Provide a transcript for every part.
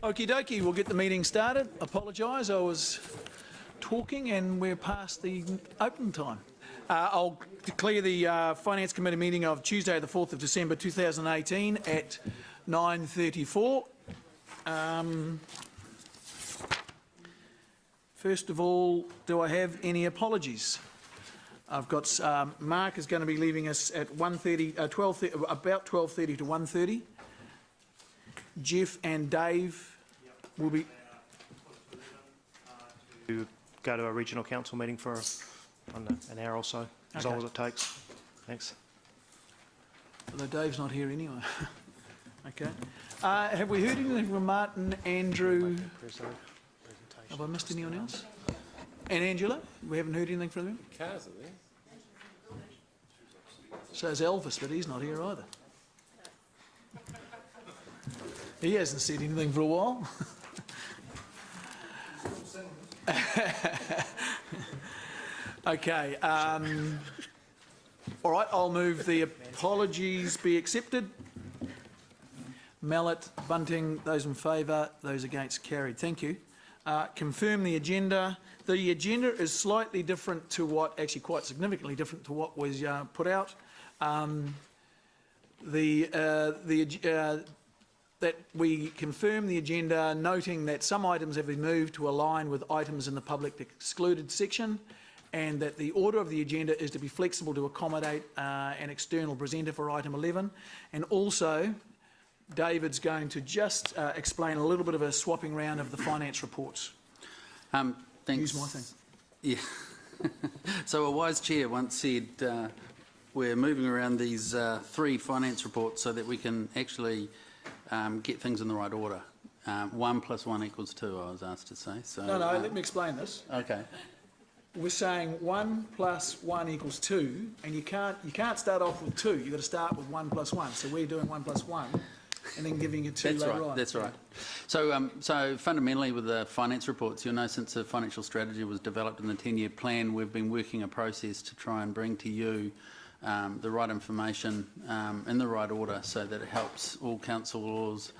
Okie dokie, we'll get the meeting started. Apologise, I was talking and we're past the open time. I'll declare the Finance Committee meeting of Tuesday the 4th of December 2018 at 9:34. First of all, do I have any apologies? I've got Mark is going to be leaving us at 1:30, about 12:30 to 1:30. Jeff and Dave will be to go to a regional council meeting for an hour or so. As long as it takes. Thanks. Although Dave's not here anyway. Okay. Have we heard anything from Martin, Andrew? Have I missed anyone else? And Angela? We haven't heard anything from them? Cars are there. So is Elvis, but he's not here either. He hasn't said anything for a while. Okay. All right, I'll move the apologies be accepted. Mallet, Bunting, those in favour, those against, carried. Thank you. Confirm the agenda. The agenda is slightly different to what, actually quite significantly different to what was put out. That we confirm the agenda, noting that some items have been moved to align with items in the public excluded section, and that the order of the agenda is to be flexible to accommodate an external presenter for item 11. And also, David's going to just explain a little bit of a swapping round of the finance reports. Thanks. Use my thing. Yeah. So a wise chair once said, we're moving around these 3 finance reports so that we can actually get things in the right order. 1 + 1 = 2, I was asked to say. So, no, let me explain this. Okay. We're saying 1 + 1 = 2, and you can't start off with 2. You've got to start with 1 + 1. So we're doing 1 + 1, and then giving you 2 later on. That's right. So, so fundamentally, with the finance reports, you'll know since the financial strategy was developed in the 10-year plan, we've been working a process to try and bring to you the right information in the right order, so that it helps all councillors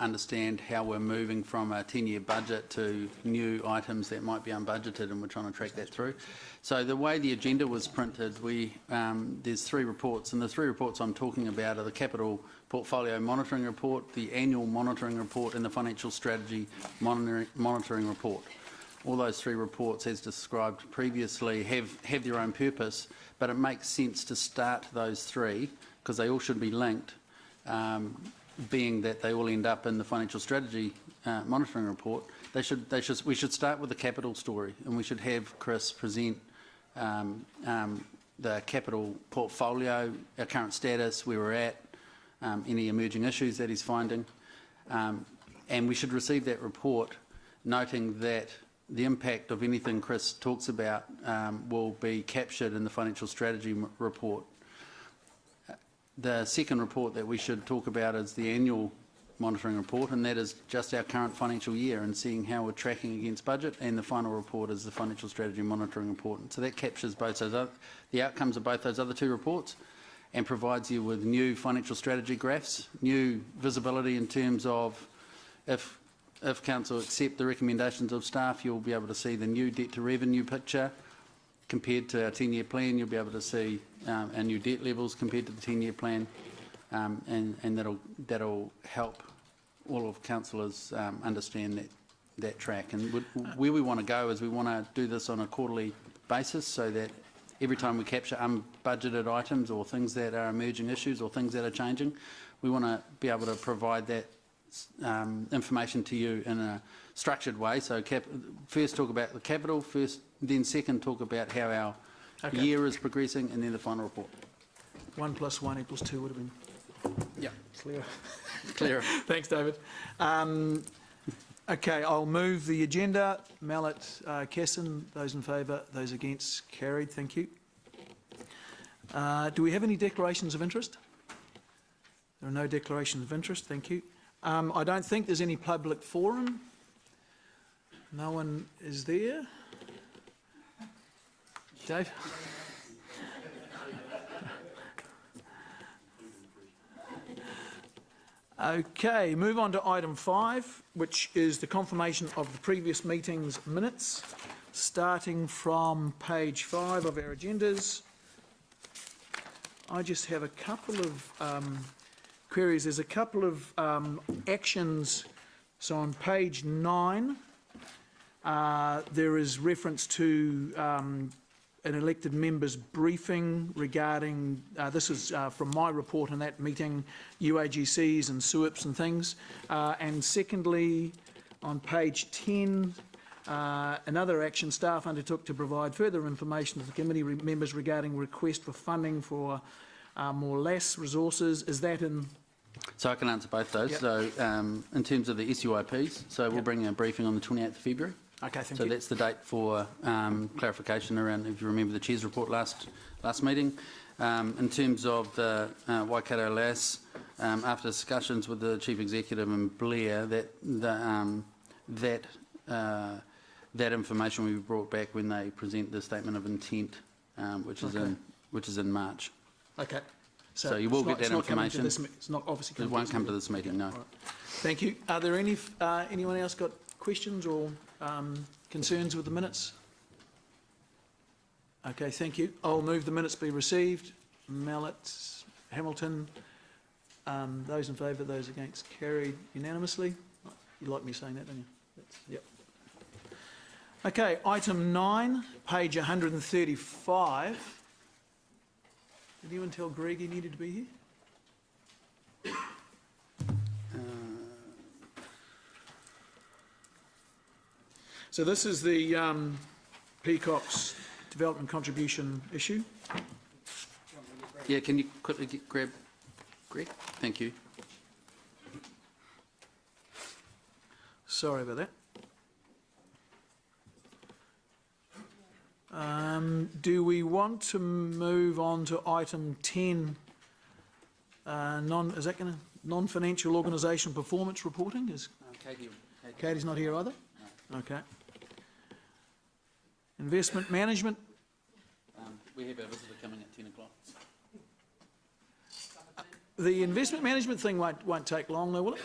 understand how we're moving from a 10-year budget to new items that might be unbudgeted, and we're trying to track that through. So the way the agenda was printed, there's 3 reports, and the 3 reports I'm talking about are the Capital Portfolio Monitoring Report, the Annual Monitoring Report, and the Financial Strategy Monitoring Report. All those 3 reports, as described previously, have their own purpose, but it makes sense to start those 3 because they all should be linked, being that they all end up in the Financial Strategy Monitoring Report. We should start with the capital story, and we should have Chris present the capital portfolio, our current status, where we're at, any emerging issues that he's finding, and we should receive that report, noting that the impact of anything Chris talks about will be captured in the financial strategy report. The second report that we should talk about is the annual monitoring report, and that is just our current financial year and seeing how we're tracking against budget, and the final report is the financial strategy monitoring report. And so that captures both those the outcomes of both those other 2 reports, and provides you with new financial strategy graphs, new visibility in terms of if council accept the recommendations of staff, you'll be able to see the new debt to revenue picture compared to our 10-year plan. You'll be able to see our new debt levels compared to the 10-year plan, and that'll help all of councillors understand that track. And where we want to go is we want to do this on a quarterly basis, so that every time we capture unbudgeted items or things that are emerging issues or things that are changing, we want to be able to provide that information to you in a structured way. So first talk about the capital, then second talk about how our year is progressing, and then the final report. 1 + 1 = 2 would have been clearer. Thanks, David. Okay, I'll move the agenda. Mallet, Kesson, those in favour, those against, carried. Thank you. Do we have any declarations of interest? There are no declarations of interest. Thank you. I don't think there's any public forum. No one is there. Dave? Okay, move on to item 5, which is the confirmation of the previous meeting's minutes, starting from page 5 of our agendas. I just have a couple of queries. There's a couple of actions. So on page 9, there is reference to an elected member's briefing regarding, this is from my report on that meeting, UAGCs and SUIPs and things. And secondly, on page 10, another action staff undertook to provide further information to the committee members regarding request for funding for more LAS resources. Is that in? So I can answer both those. Yep. So in terms of the SUIPs, so we'll bring a briefing on the 28th of February. Okay, thank So you. that's the date for clarification around, if you remember the Chair's report last meeting. In terms of the Waikato LAS, after discussions with the Chief Executive and Blair, that information will be brought back when they present the statement of intent, which is in March. Okay. So you will get that information. It's not obviously It won't come to this meeting, no. Right. Thank you. Are there any anyone else got questions or concerns with the minutes? Okay, thank you. I'll move the minutes be received. Mallett, Hamilton, those in favour, those against, carried unanimously. You like me saying that, don't you? Yep. Okay, item 9, page 135. Did anyone tell Greg he needed to be here? So this is the Peacock's development contribution issue. Yeah, can you quickly grab Greg? Thank you. Sorry about that. Do we want to move on to item 10? Is that going to non-financial organisation performance reporting? Is Katie's not here either? No. Okay. Investment management. We have our visitor coming at 10 o'clock. The investment management thing won't take long, though, will it?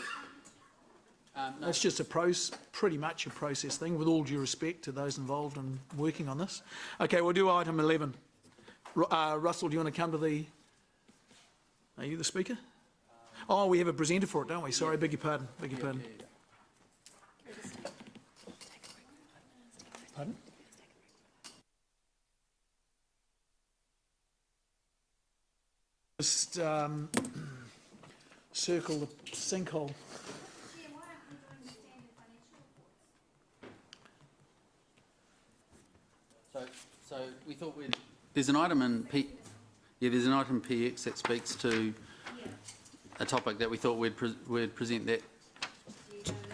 No. That's just pretty much a process thing, with all due respect to those involved in working on this. Okay, we'll do item 11. Russell, do you want to come to the... Are you the speaker? Oh, we have a presenter for it, don't we? Sorry, beg your pardon. Pardon? Just circle the sinkhole. So we thought we'd... There's an item in there's an item PX that speaks to a topic that we thought we'd present that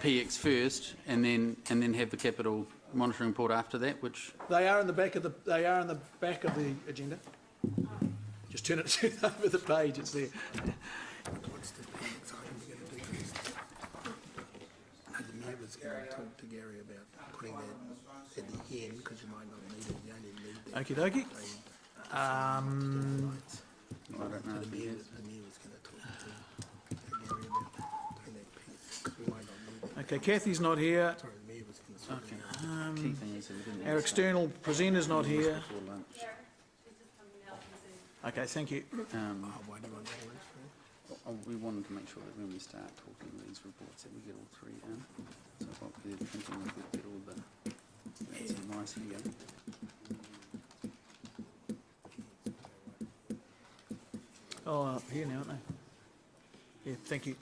PX first, and then have the capital monitoring report after that, which... They are in the back of the agenda. Just turn it over the page, it's there. What's the next item we're going to do first? The mayor was going to talk to Gary about putting that at the end, because you might not need it, you only need that. Okie dokie. I don't know. The mayor was going to talk to Gary about doing that piece, because we might not need it. Okay, Kathy's not here. Sorry, the mayor was concerned. Key thing is that we didn't Our external presenter's not here. before lunch. Okay, thank you. Why do you want to do this? We wanted to make sure that when we start talking these reports that we get all three in. So what we're thinking is we'd get all the... That's a nice here. Oh, up here now, aren't they? Yeah, thank you.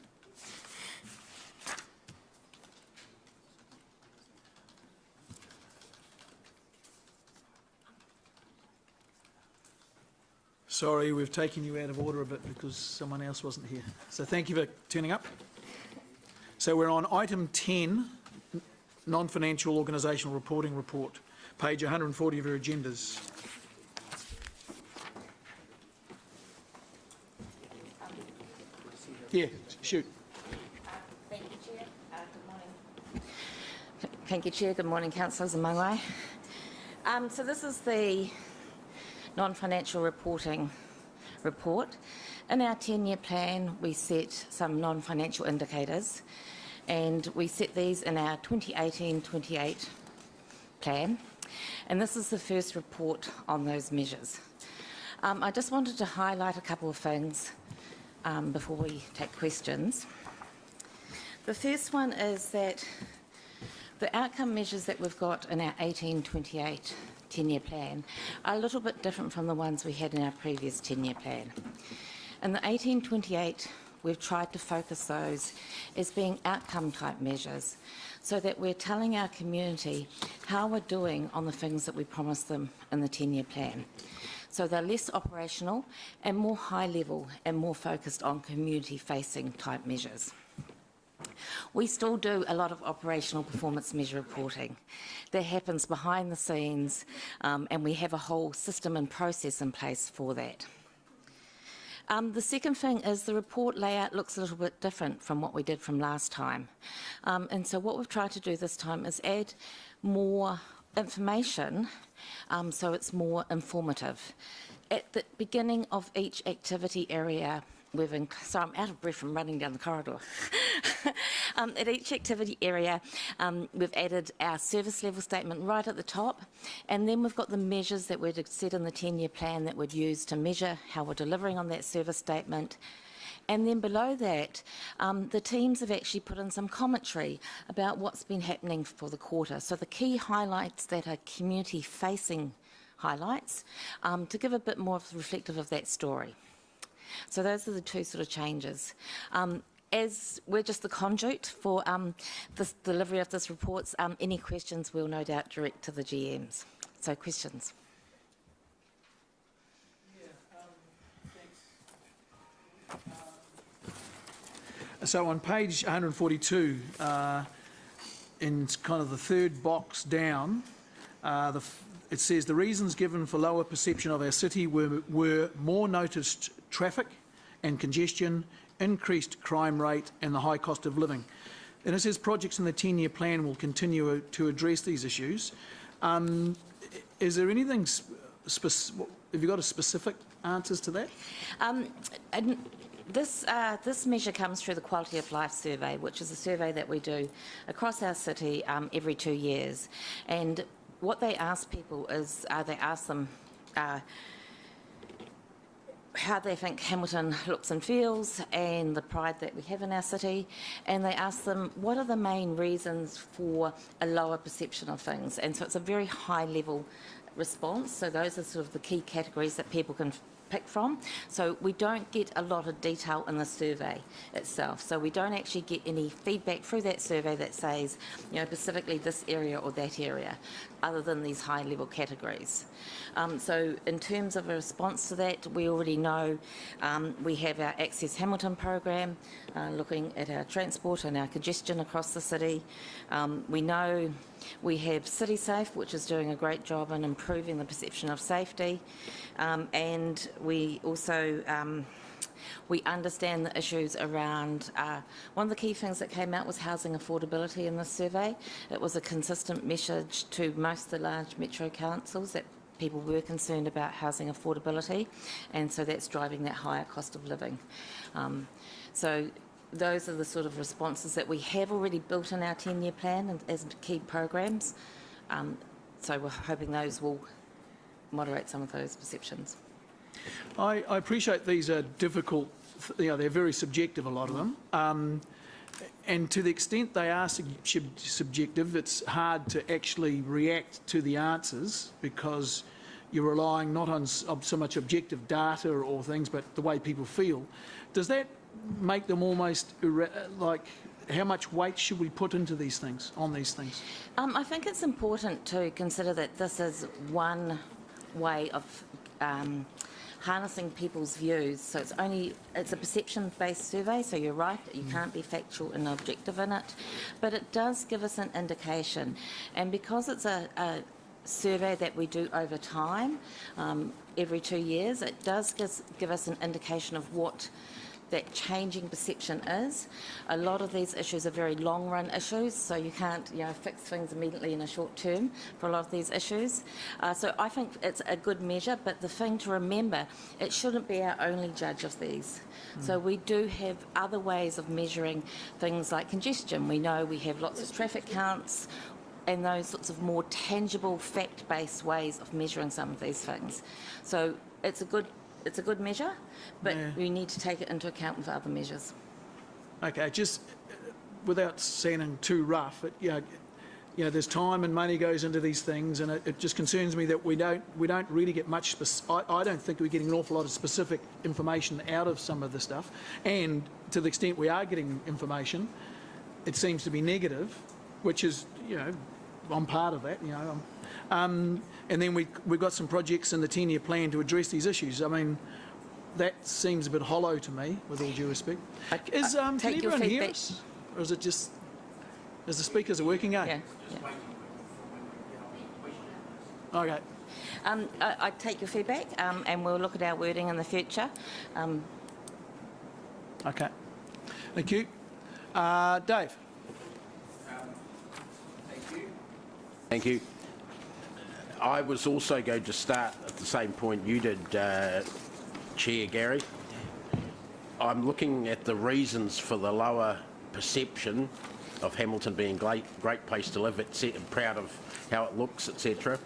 Sorry, we've taken you out of order a bit because someone else wasn't here. So thank you for turning up. So we're on item 10, non-financial organisational reporting report, page 140 of your agendas. Yeah, shoot. Thank you, Chair. Good morning. Thank you, Chair. Good morning, councillors and Mangwai. So this is the non-financial reporting report. In our 10-year plan, we set some non-financial indicators, and we set these in our 2018-28 plan, and this is the first report on those measures. I just wanted to highlight a couple of things before we take questions. The first one is that the outcome measures that we've got in our 18-28 10-year plan are a little bit different from the ones we had in our previous 10-year plan. In the 18-28, we've tried to focus those as being outcome type measures so that we're telling our community how we're doing on the things that we promised them in the 10-year plan. So they're less operational and more high level and more focused on community facing type measures. We still do a lot of operational performance measure reporting. That happens behind the scenes, and we have a whole system and process in place for that. The second thing is the report layout looks a little bit different from what we did from last time. And so what we've tried to do this time is add more information so it's more informative. At the beginning of each activity area, so I'm out of breath from running down the corridor. At each activity area, we've added our service level statement right at the top, and then we've got the measures that we'd set in the 10-year plan that we'd use to measure how we're delivering on that service statement. And then below that, the teams have actually put in some commentary about what's been happening for the quarter. So the key highlights that are community-facing highlights to give a bit more reflective of that story. So those are the two sort of changes. As we're just the conduit for the delivery of this report, any questions we'll no doubt direct to the GMs. So questions? So on page 142, in kind of the third box down, it says the reasons given for lower perception of our city were more noticed traffic and congestion, increased crime rate and the high cost of living. And it says projects in the 10-year plan will continue to address these issues. Is there anything, have you got a specific answers to that? This measure comes through the Quality of Life Survey, which is a survey that we do across our city every 2 years. And what they ask people is, they ask them how they think Hamilton looks and feels and the pride that we have in our city, and they ask them what are the main reasons for a lower perception of things. And so it's a very high level response. So those are sort of the key categories that people can pick from. So we don't get a lot of detail in the survey itself. So we don't actually get any feedback through that survey that says, you know, specifically this area or that area, other than these high level categories. So in terms of a response to that, we already know we have our Access Hamilton program, looking at our transport and our congestion across the city. We know we have City Safe, which is doing a great job in improving the perception of safety, and we also we understand the issues around, one of the key things that came out was housing affordability in this survey. It was a consistent message to most of the large metro councils that people were concerned about housing affordability, and so that's driving that higher cost of living. So those are the sort of responses that we have already built in our 10-year plan and as key programs. So we're hoping those will moderate some of those perceptions. I appreciate these are difficult, you know, they're very subjective, a lot of them. And to the extent they are subjective, it's hard to actually react to the answers because you're relying not on so much objective data or things, but the way people feel. Does that make them almost like, how much weight should we put into these things, on these things? I think it's important to consider that this is one way of harnessing people's views. So it's a perception-based survey, so you're right, you can't be factual and objective in it, but it does give us an indication. And because it's a survey that we do over time, every 2 years, it does give us an indication of what that changing perception is. A lot of these issues are very long-run issues, so you can't, fix things immediately in a short term for a lot of these issues. So I think it's a good measure, but the thing to remember, it shouldn't be our only judge of these. So we do have other ways of measuring things like congestion. We know we have lots of traffic counts and those sorts of more tangible, fact-based ways of measuring some of these things. So it's a good measure, but we need to take it into account with other measures. Okay, just without sounding too rough, there's time and money goes into these things, and it just concerns me that we don't really get much. I don't think we're getting an awful lot of specific information out of some of the stuff, and to the extent we are getting information, it seems to be negative, which is, I'm part of that, and then we've got some projects in the 10-year plan to address these issues. I mean, that seems a bit hollow to me, with all due respect. Can everyone hear us? Or is it just, is the speakers are working, Yeah. Okay. I take your feedback, and we'll look at our wording in the future. Okay. Thank you. Dave? Thank you. I was also going to start at the same point you did, Chair Gary. I'm looking at the reasons for the lower perception of Hamilton being a great place to live, proud of how it looks, etc.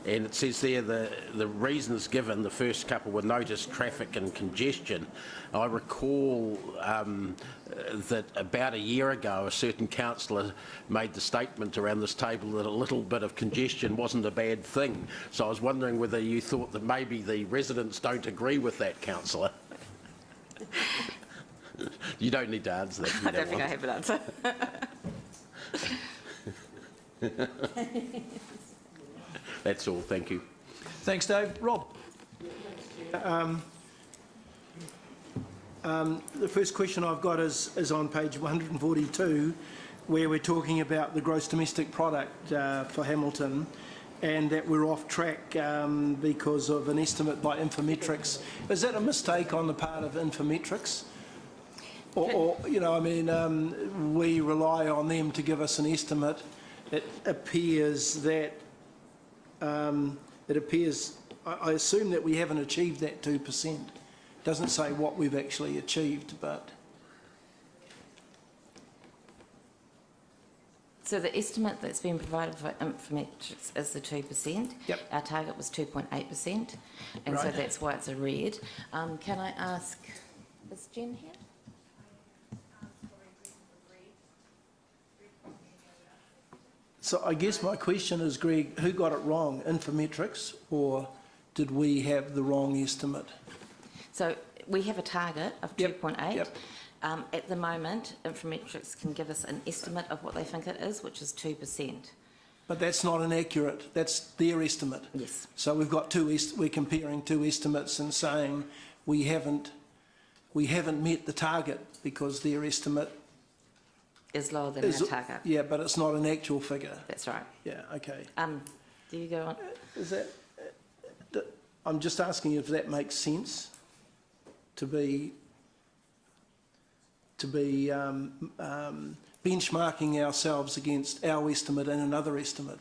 And it says there the reasons given, the first couple were noticed traffic and congestion. I recall that about a year ago a certain councillor made the statement around this table that a little bit of congestion wasn't a bad thing. So I was wondering whether you thought that maybe the residents don't agree with that, councillor. You don't need to answer that. I don't think I have an answer. That's all, thank you. Thanks, Dave. Rob? The first question I've got is on page 142, where we're talking about the gross domestic product for Hamilton, and that we're off track because of an estimate by Infometrics. Is that a mistake on the part of Infometrics? Or we rely on them to give us an estimate. It appears that, I assume that we haven't achieved that 2%. Doesn't say what we've actually achieved, but... So the estimate that's been provided for Infometrics is the 2%. Yep. Our target was 2.8%, and so Right. that's why it's a red. Can I ask, is Jen here? So I guess my question is, Greg, who got it wrong, Infometrics, or did we have the wrong estimate? So we have a target of Yep, 2.8. yep. At the moment, Infometrics can give us an estimate of what they think it is, which is 2%. But that's not an accurate, that's their estimate. Yes. So we've got we're comparing two estimates and saying we haven't met the target because their estimate Is lower than is... our target. Yeah, but it's not an actual figure. That's right. Yeah, okay. Do you go on? Is that... I'm just asking if that makes sense to be benchmarking ourselves against our estimate and another estimate.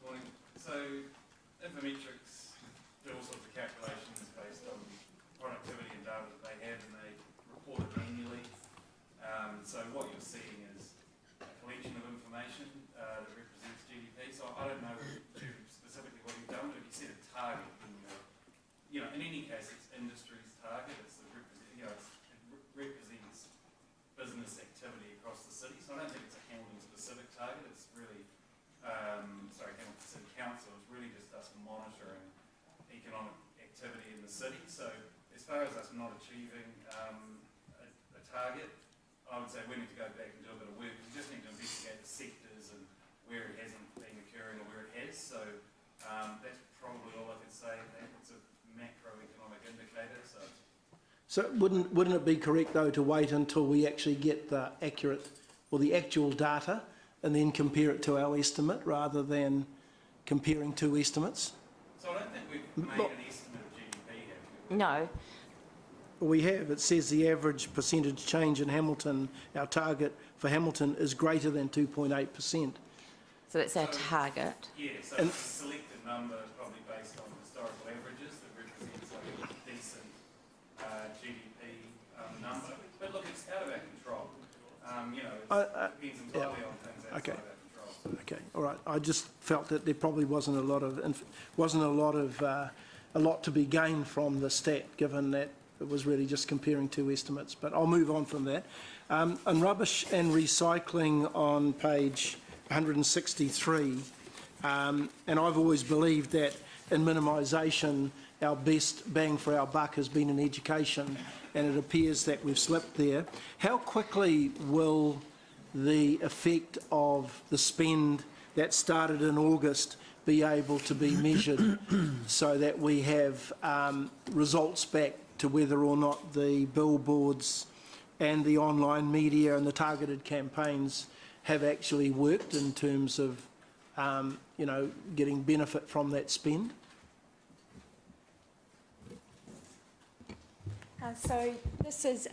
Morning. So Infometrics do all sorts of calculations based on productivity and data that they have, and they report it annually. So what you're seeing is a collection of information that represents GDP. So I don't know specifically what you've done, but if you set a target, then in any case, it's industry's target. It's it represents business activity across the city. So I don't think it's a Hamilton-specific target. It's really, Hamilton City Council is really just us monitoring economic activity in the city. So as far as us not achieving a target, I would say we need to go back and do a bit of work. We just need to investigate the sectors and where it hasn't been occurring or where it has. So that's probably all I could say. It's a macroeconomic indicator. So wouldn't it be correct though to wait until we actually get the accurate or the actual data and then compare it to our estimate rather than comparing two estimates? So I don't think we've made an estimate of GDP, have we? No, We have, it says the average percentage change in Hamilton, our target for Hamilton is greater than 2.8%. so that's our target. Yeah, so it's a selected number, probably based on historical averages, that represents like a decent GDP number. But look, it's out of our control. You know, it depends entirely on things outside Okay. of our control. Okay, all right. I just felt that there probably wasn't a lot to be gained from the stat, given that it was really just comparing two estimates. But I'll move on from that. On rubbish and recycling on page 163, and I've always believed that in minimisation, our best bang for our buck has been in education, and it appears that we've slipped there. How quickly will the effect of the spend that started in August be able to be measured so that we have results back to whether or not the billboards and the online media and the targeted campaigns have actually worked in terms of, you know, getting benefit from that spend? So this is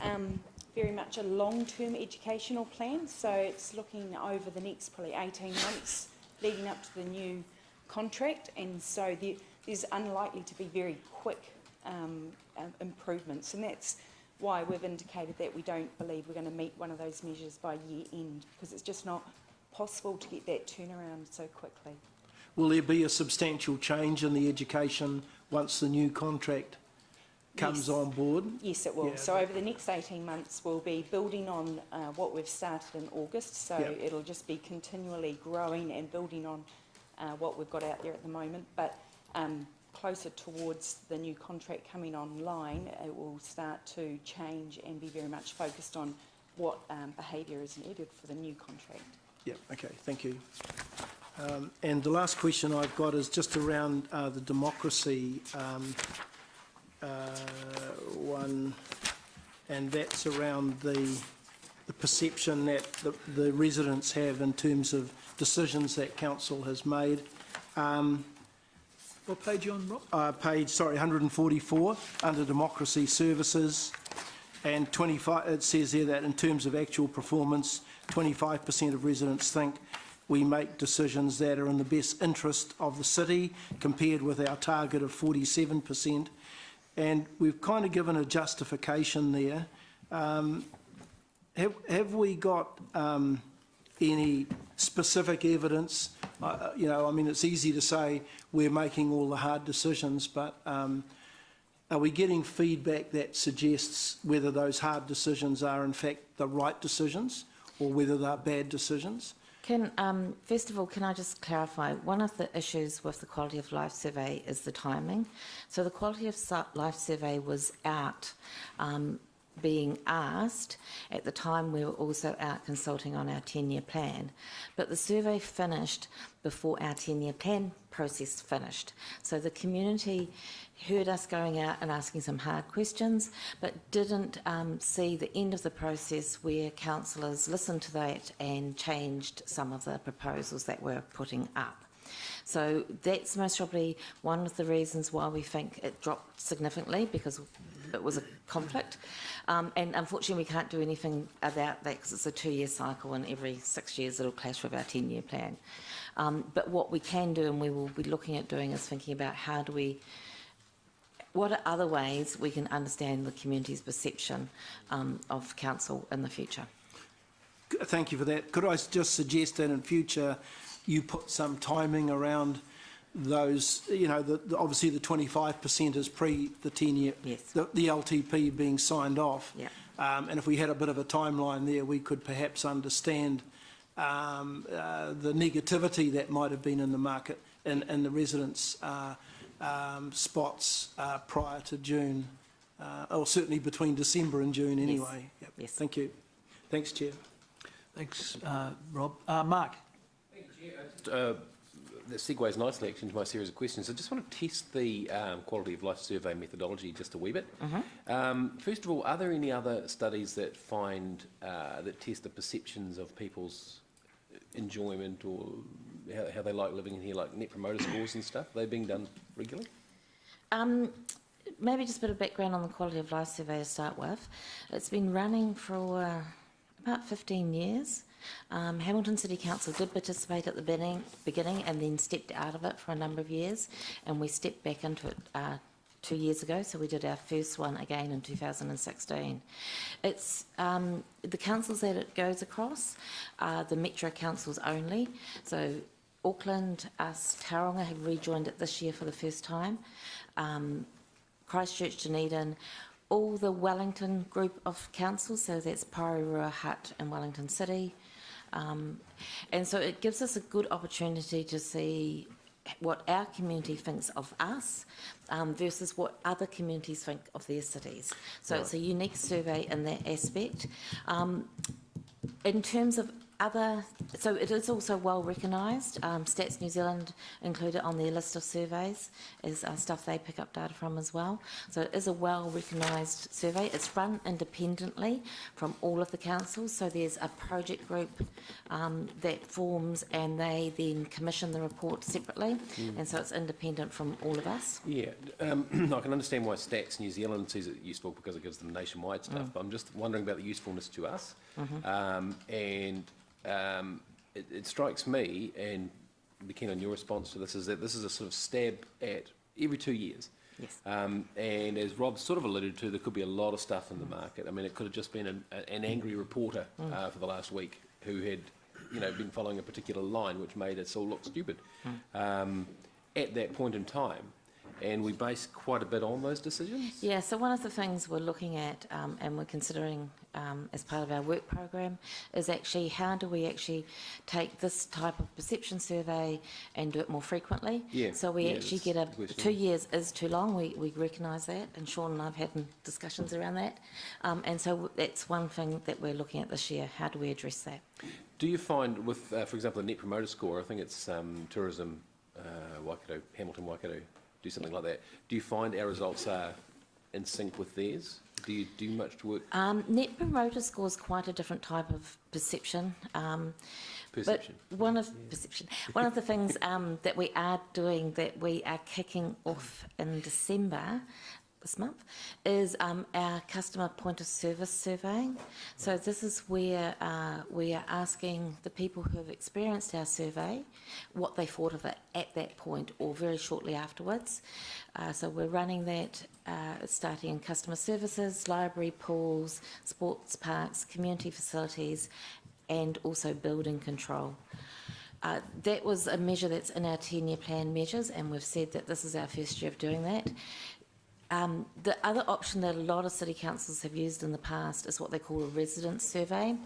very much a long-term educational plan, so it's looking over the next probably 18 months leading up to the new contract, and so there's unlikely to be very quick improvements, and that's why we've indicated that we don't believe we're going to meet one of those measures by year end, because it's just not possible to get that turnaround so quickly. Will there be a substantial change in the education once the new contract comes Yes. on board? Yes, it will. Yeah, So over the next 18 months, we'll be building on what we've started in August. So Yeah. it'll just be continually growing and building on what we've got out there at the moment. But closer towards the new contract coming online, it will start to change and be very much focused on what behaviour is needed for the new contract. Yeah, okay, thank you. And the last question I've got is just around the democracy one, and that's around the perception that the residents have in terms of decisions that council has made. What page are you on, Rob? Page 144, under democracy services, and 25. It says there that in terms of actual performance, 25% of residents think we make decisions that are in the best interest of the city, compared with our target of 47%. And we've kind of given a justification there. Have we got any specific evidence? You know, I mean, it's easy to say we're making all the hard decisions, but are we getting feedback that suggests whether those hard decisions are in fact the right decisions or whether they're bad decisions? First of all, can I just clarify, one of the issues with the Quality of Life Survey is the timing. So the Quality of Life Survey was out being asked at the time we were also out consulting on our 10-year plan. But the survey finished before our 10-year plan process finished. So the community heard us going out and asking some hard questions, but didn't see the end of the process where councillors listened to that and changed some of the proposals that we're putting up. So that's most probably one of the reasons why we think it dropped significantly, because it was a conflict. And unfortunately, we can't do anything about that because it's a 2-year cycle, and every 6 years it'll clash with our 10-year plan. But what we can do, and we will be looking at doing, is thinking about what are other ways we can understand the community's perception of council in the future. Thank you for that. Could I just suggest that in future you put some timing around those, you know, obviously the 25% is pre the 10-year, Yes. the LTP being signed off. Yeah. And if we had a bit of a timeline there, we could perhaps understand the negativity that might have been in the market and the residents' spots prior to June, or certainly between December and June anyway. Yes. Yep. Yes. Thank you. Thanks, Chair. Thanks, Rob. Mark? Thank you, Chair. That segues nicely actually into my series of questions. I just want to test the quality of life survey methodology just a wee bit. First of all, are there any other studies that find that test the perceptions of people's enjoyment or how they like living in here, like Net Promoter Scores and stuff? Are they being done regularly? Maybe just a bit of background on the Quality of Life Survey to start with. It's been running for about 15 years. Hamilton City Council did participate at the beginning and then stepped out of it for a number of years, and we stepped back into it 2 years ago, so we did our first one again in 2016. It's the councils that it goes across are the metro councils only, so Auckland, us, Tauranga have rejoined it this year for the first time. Christchurch, Dunedin, all the Wellington group of councils, so that's Parirua, Hutt and Wellington City. And so it gives us a good opportunity to see what our community thinks of us versus what other communities think of their cities. So It's a unique survey in that aspect. In terms of so it is also well recognised. Stats New Zealand included on their list of surveys is stuff they pick up data from as well. So it is a well recognised survey. It's run independently from all of the councils. So there's a project group that forms and they then commission the report separately. And so it's independent from all of us. Yeah, I can understand why Stats New Zealand sees it useful because it gives them nationwide stuff, but I'm just wondering about the usefulness to us. It strikes me, and I'd be keen on your response to this, is that this is a sort of stab at every 2 years. Yes. And as Rob sort of alluded to, there could be a lot of stuff in the market. I mean, it could have just been an angry reporter for the last week who had, been following a particular line which made us all look stupid at that point in time. And we base quite a bit on those decisions. Yeah, so one of the things we're looking at and we're considering as part of our work program is actually how do we actually take this type of perception survey and do it more frequently. Yeah, so we actually get that's the question. 2 years is too long, we recognise that, and Sean and I have had discussions around that. And so that's one thing that we're looking at this year, how do we address that? Do you find with, for example, the Net Promoter Score, I think it's tourism, Waikato, Hamilton, Waikato, do something like that. Do you find our results are in sync with theirs? Do you do much work? Net Promoter Score is quite a different type of perception. Perception. But one of the things that we are doing, that we are kicking off in December this month, is our customer point of service surveying. So this is where we are asking the people who have experienced our survey what they thought of it at that point or very shortly afterwards. So we're running that starting in customer services, library, pools, sports parks, community facilities, and also building control. That was a measure that's in our 10-year plan measures, and we've said that this is our first year of doing that. The other option that a lot of city councils have used in the past is what they call a resident survey,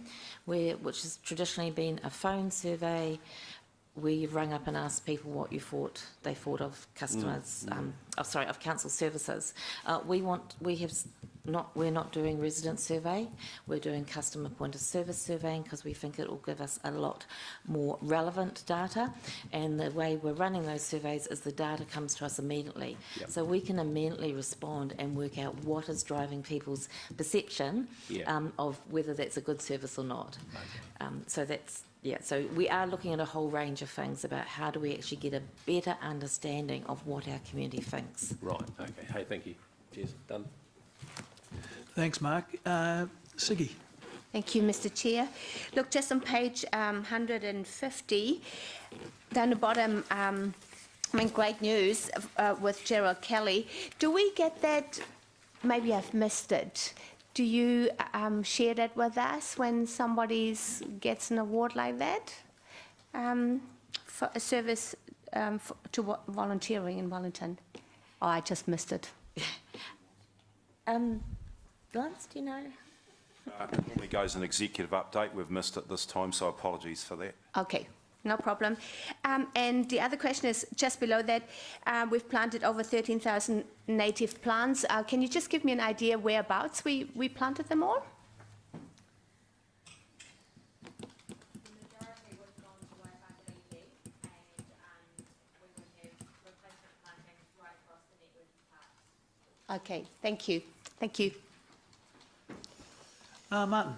which has traditionally been a phone survey where you've rung up and asked people what they thought of customers, of council services. We're not doing resident survey. We're doing customer point of service surveying because we think it will give us a lot more relevant data. And the way we're running those surveys is the data comes to us immediately. Yep. So we can immediately respond and work out what is driving people's perception of whether that's a good service or not. Okay. So we are looking at a whole range of things about how do we actually get a better understanding of what our community thinks. Right, okay. Hey, thank you. Cheers. Done. Thanks, Mark. Siggy. Thank you, Mr. Chair. Look, just on page 150, down the bottom, great news with Gerald Kelly. Do we get that? Maybe I've missed it. Do you share that with us when somebody gets an award like that for a service to volunteering in Wellington? Oh, I just missed it. Lance, do you know? It normally goes an executive update. We've missed it this time, so apologies for that. Okay, no problem. And the other question is just below that. We've planted over 13,000 native plants. Can you just give me an idea whereabouts we planted them all? Okay, thank you. Thank you. Martin.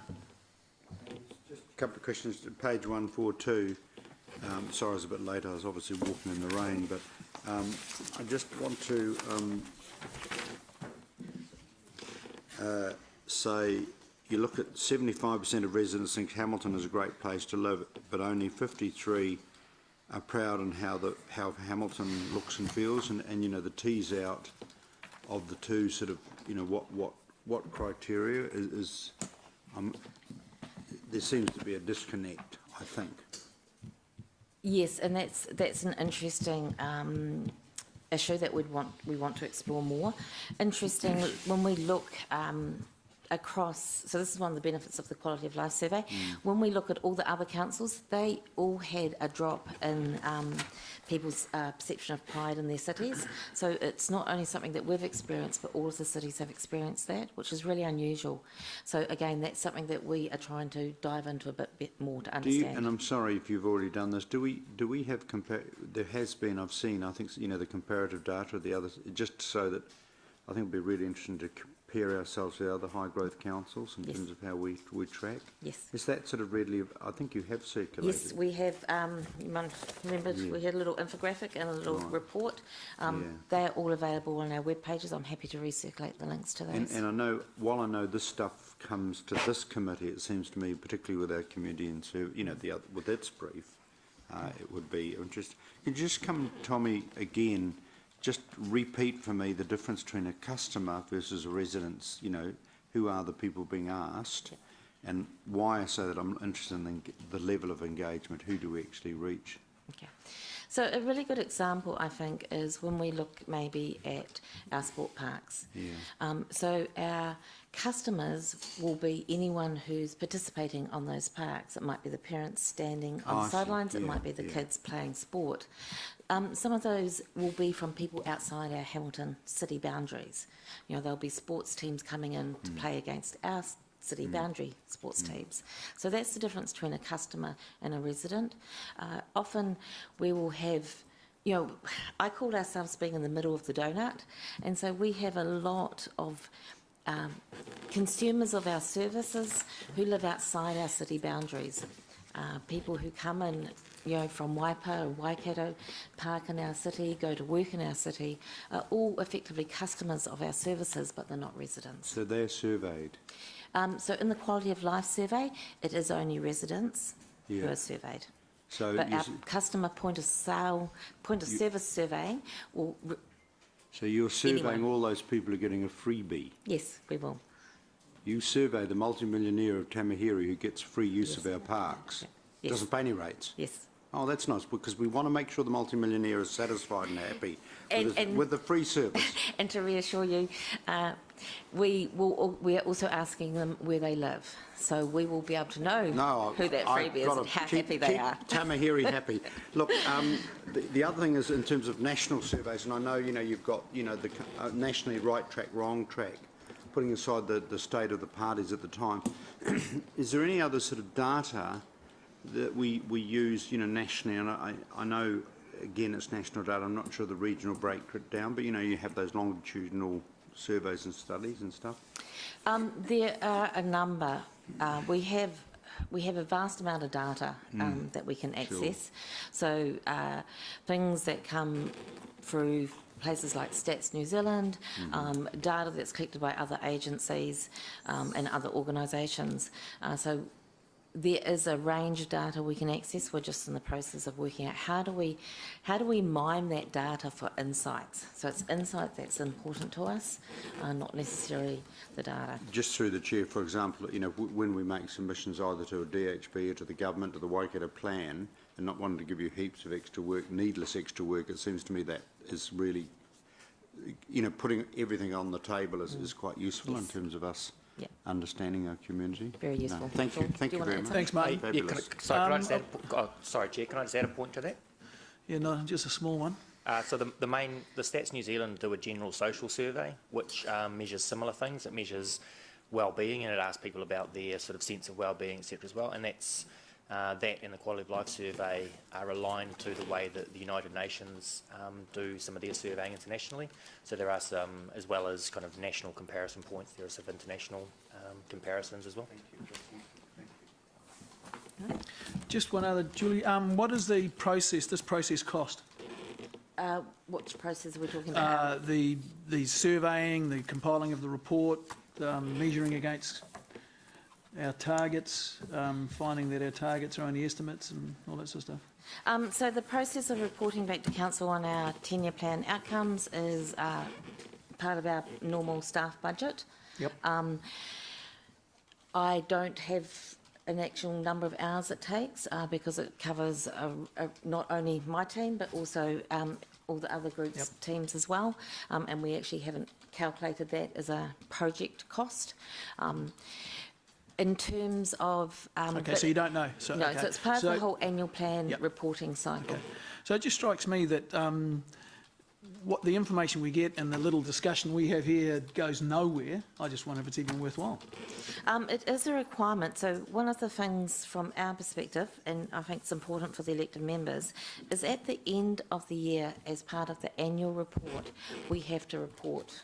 Just couple of questions. Page 142. Sorry I was a bit late. I was obviously walking in the rain, but I just want to say you look at 75% of residents think Hamilton is a great place to live, but only 53 are proud in how Hamilton looks and feels, and you know, the tease out of the two sort of, you know, what criteria is there seems to be a disconnect, I think. Yes, and that's an interesting issue that we want to explore more. Interesting, when we look across, so this is one of the benefits of the Quality of Life Survey, when we look at all the other councils, they all had a drop in people's perception of pride in their cities. So it's not only something that we've experienced, but all of the cities have experienced that, which is really unusual. So again, that's something that we are trying to dive into a bit more to understand. And I'm sorry if you've already done this, do we have there has been, I've seen, I think, you know, the comparative data of the others, just so that I think it'd be really interesting to compare ourselves to other high growth councils in terms of how we track. Yes. Is that sort of readily, I think you have circulated. Yes, we have, you might remember we had a little infographic and a little report. They're all available on our web pages. I'm happy to recirculate the links to those. And I know, while I know this stuff comes to this committee, it seems to me, particularly with our community and so, you know, with its brief, it would be interesting. Could you just come, Tommy, again, just repeat for me the difference between a customer versus a resident, you know, who are the people being asked, and why I say that I'm interested in the level of engagement, who do we actually reach? Okay. So a really good example, I think, is when we look maybe at our sport parks. Yeah. So our customers will be anyone who's participating on those parks. It might be the parents standing on the sidelines, it might be the kids playing sport. Some of those will be from people outside our Hamilton city boundaries. You know, there'll be sports teams coming in to play against our city boundary sports teams. So that's the difference between a customer and a resident. Often we will have, you know, I call ourselves being in the middle of the donut, and so we have a lot of consumers of our services who live outside our city boundaries. People who come in, you know, from Waipa or Waikato, park in our city, go to work in our city, are all effectively customers of our services, but they're not residents. So they're surveyed? So in the Quality of Life Survey, it is only residents who are surveyed. So but our customer point of service surveying will... So you're surveying all those people who are getting a freebie? Yes, we will. You survey the multimillionaire of Tamahiri who gets free use of our parks. Yes. Doesn't pay any rates. Yes. Oh, that's nice, because we want to make sure the multimillionaire is satisfied and happy with the free service. And to reassure you, we are also asking them where they live. So we will be able to know who that freebie is and how happy they are. Tamahiri happy. Look, the other thing is in terms of national surveys, and I know, you know, you've got, you know, the nationally right track, wrong track, putting aside the state of the parties at the time. Is there any other sort of data that we use, you know, nationally? And I know, again, it's national data. I'm not sure the regional breakdown, but, you know, you have those longitudinal surveys and studies and stuff. There are a number. We have a vast amount of data that we can access. So things that come through places like Stats New Zealand, data that's collected by other agencies and other organisations. So there is a range of data we can access. We're just in the process of working out how do we mine that data for insights. So it's insight that's important to us, not necessarily the data. Just through the chair, for example, you know, when we make submissions either to a DHB or to the government, to the Waikato plan, and not wanting to give you heaps of extra work, needless extra work, it seems to me that is really, you know, putting everything on the table is quite useful in terms of us understanding our community. Very useful. No, thank you. Thank you very much. Thanks, Martin. Sorry, Chair, can I just add a point to that? Yeah, no, just a small one. So the Stats New Zealand do a general social survey, which measures similar things. It measures well-being, and it asks people about their sort of sense of well-being, etc. as well. And that's that and the Quality of Life Survey are aligned to the way that the United Nations do some of their surveying internationally. So there are some, as well as kind of national comparison points, there are some international comparisons as well. Thank you. Just one other, Julie, what is the process, this process cost? Which process are we talking about? The surveying, the compiling of the report, measuring against our targets, finding that our targets are only estimates and all that sort of stuff? So the process of reporting back to council on our 10-year plan outcomes is part of our normal staff budget. Yep. I don't have an actual number of hours it takes because it covers not only my team but also all the other groups' teams as well, and we actually haven't calculated that as a project cost. In terms of... okay, so you don't know? So, no, okay. so it's part of the whole annual plan reporting cycle. Okay. So it just strikes me that what the information we get and the little discussion we have here goes nowhere. I just wonder if it's even worthwhile. It is a requirement. So one of the things from our perspective, and I think it's important for the elected members, is at the end of the year, as part of the annual report, we have to report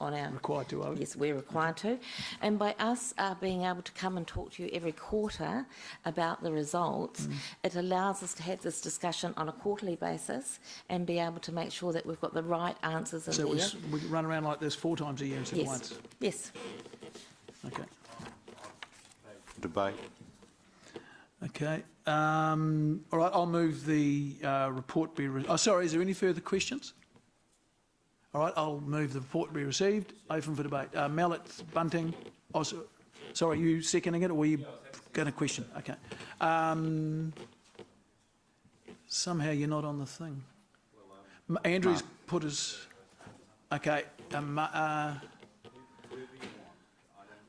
on our... Required to, are we? Yes, we're required to. And by us being able to come and talk to you every quarter about the results, it allows us to have this discussion on a quarterly basis and be able to make sure that we've got the right answers in there. So we run around like this 4 times a year instead of once? Yes. Okay. Debate. Okay. All right, I'll move the report be... sorry, is there any further questions? All right, I'll move the report be received. Open for debate. Mallet, Bunting. Oh, sorry, you seconding it, or were you going to question? Okay. Somehow you're not on the thing. Andrew's put his... Okay.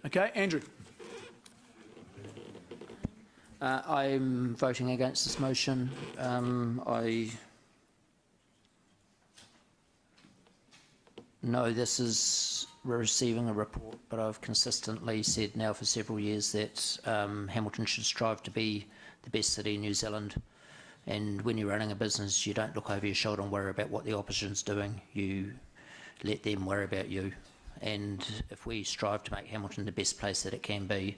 Okay, Andrew. I'm voting against this motion. No, we're receiving a report, but I've consistently said now for several years that Hamilton should strive to be the best city in New Zealand. And when you're running a business, you don't look over your shoulder and worry about what the opposition's doing. You let them worry about you. And if we strive to make Hamilton the best place that it can be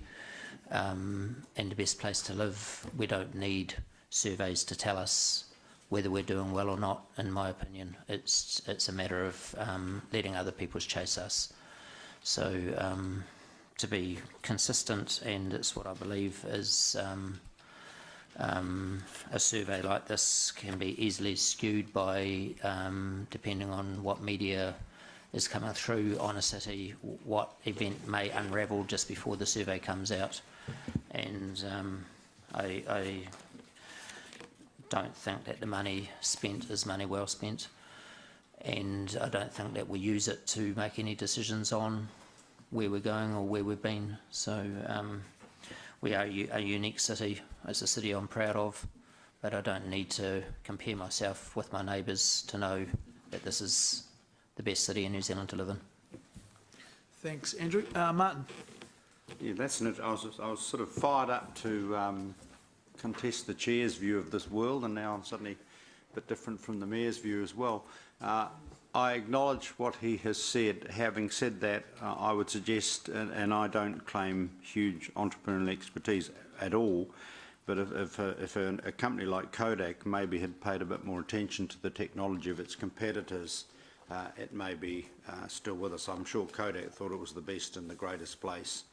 and the best place to live, we don't need surveys to tell us whether we're doing well or not. In my opinion, it's a matter of letting other people chase us. So to be consistent, and it's what I believe is a survey like this can be easily skewed by, depending on what media is coming through on a city, what event may unravel just before the survey comes out. And I don't think that the money spent is money well spent, and I don't think that we use it to make any decisions on where we're going or where we've been. So we are a unique city. It's a city I'm proud of, but I don't need to compare myself with my neighbours to know that this is the best city in New Zealand to live in. Thanks, Andrew. Martin. Yeah, I was sort of fired up to contest the chair's view of this world, and now I'm suddenly a bit different from the mayor's view as well. I acknowledge what he has said. Having said that, I would suggest, and I don't claim huge entrepreneurial expertise at all, but if a company like Kodak maybe had paid a bit more attention to the technology of its competitors, it may be still with us. I'm sure Kodak thought it was the best and the greatest place,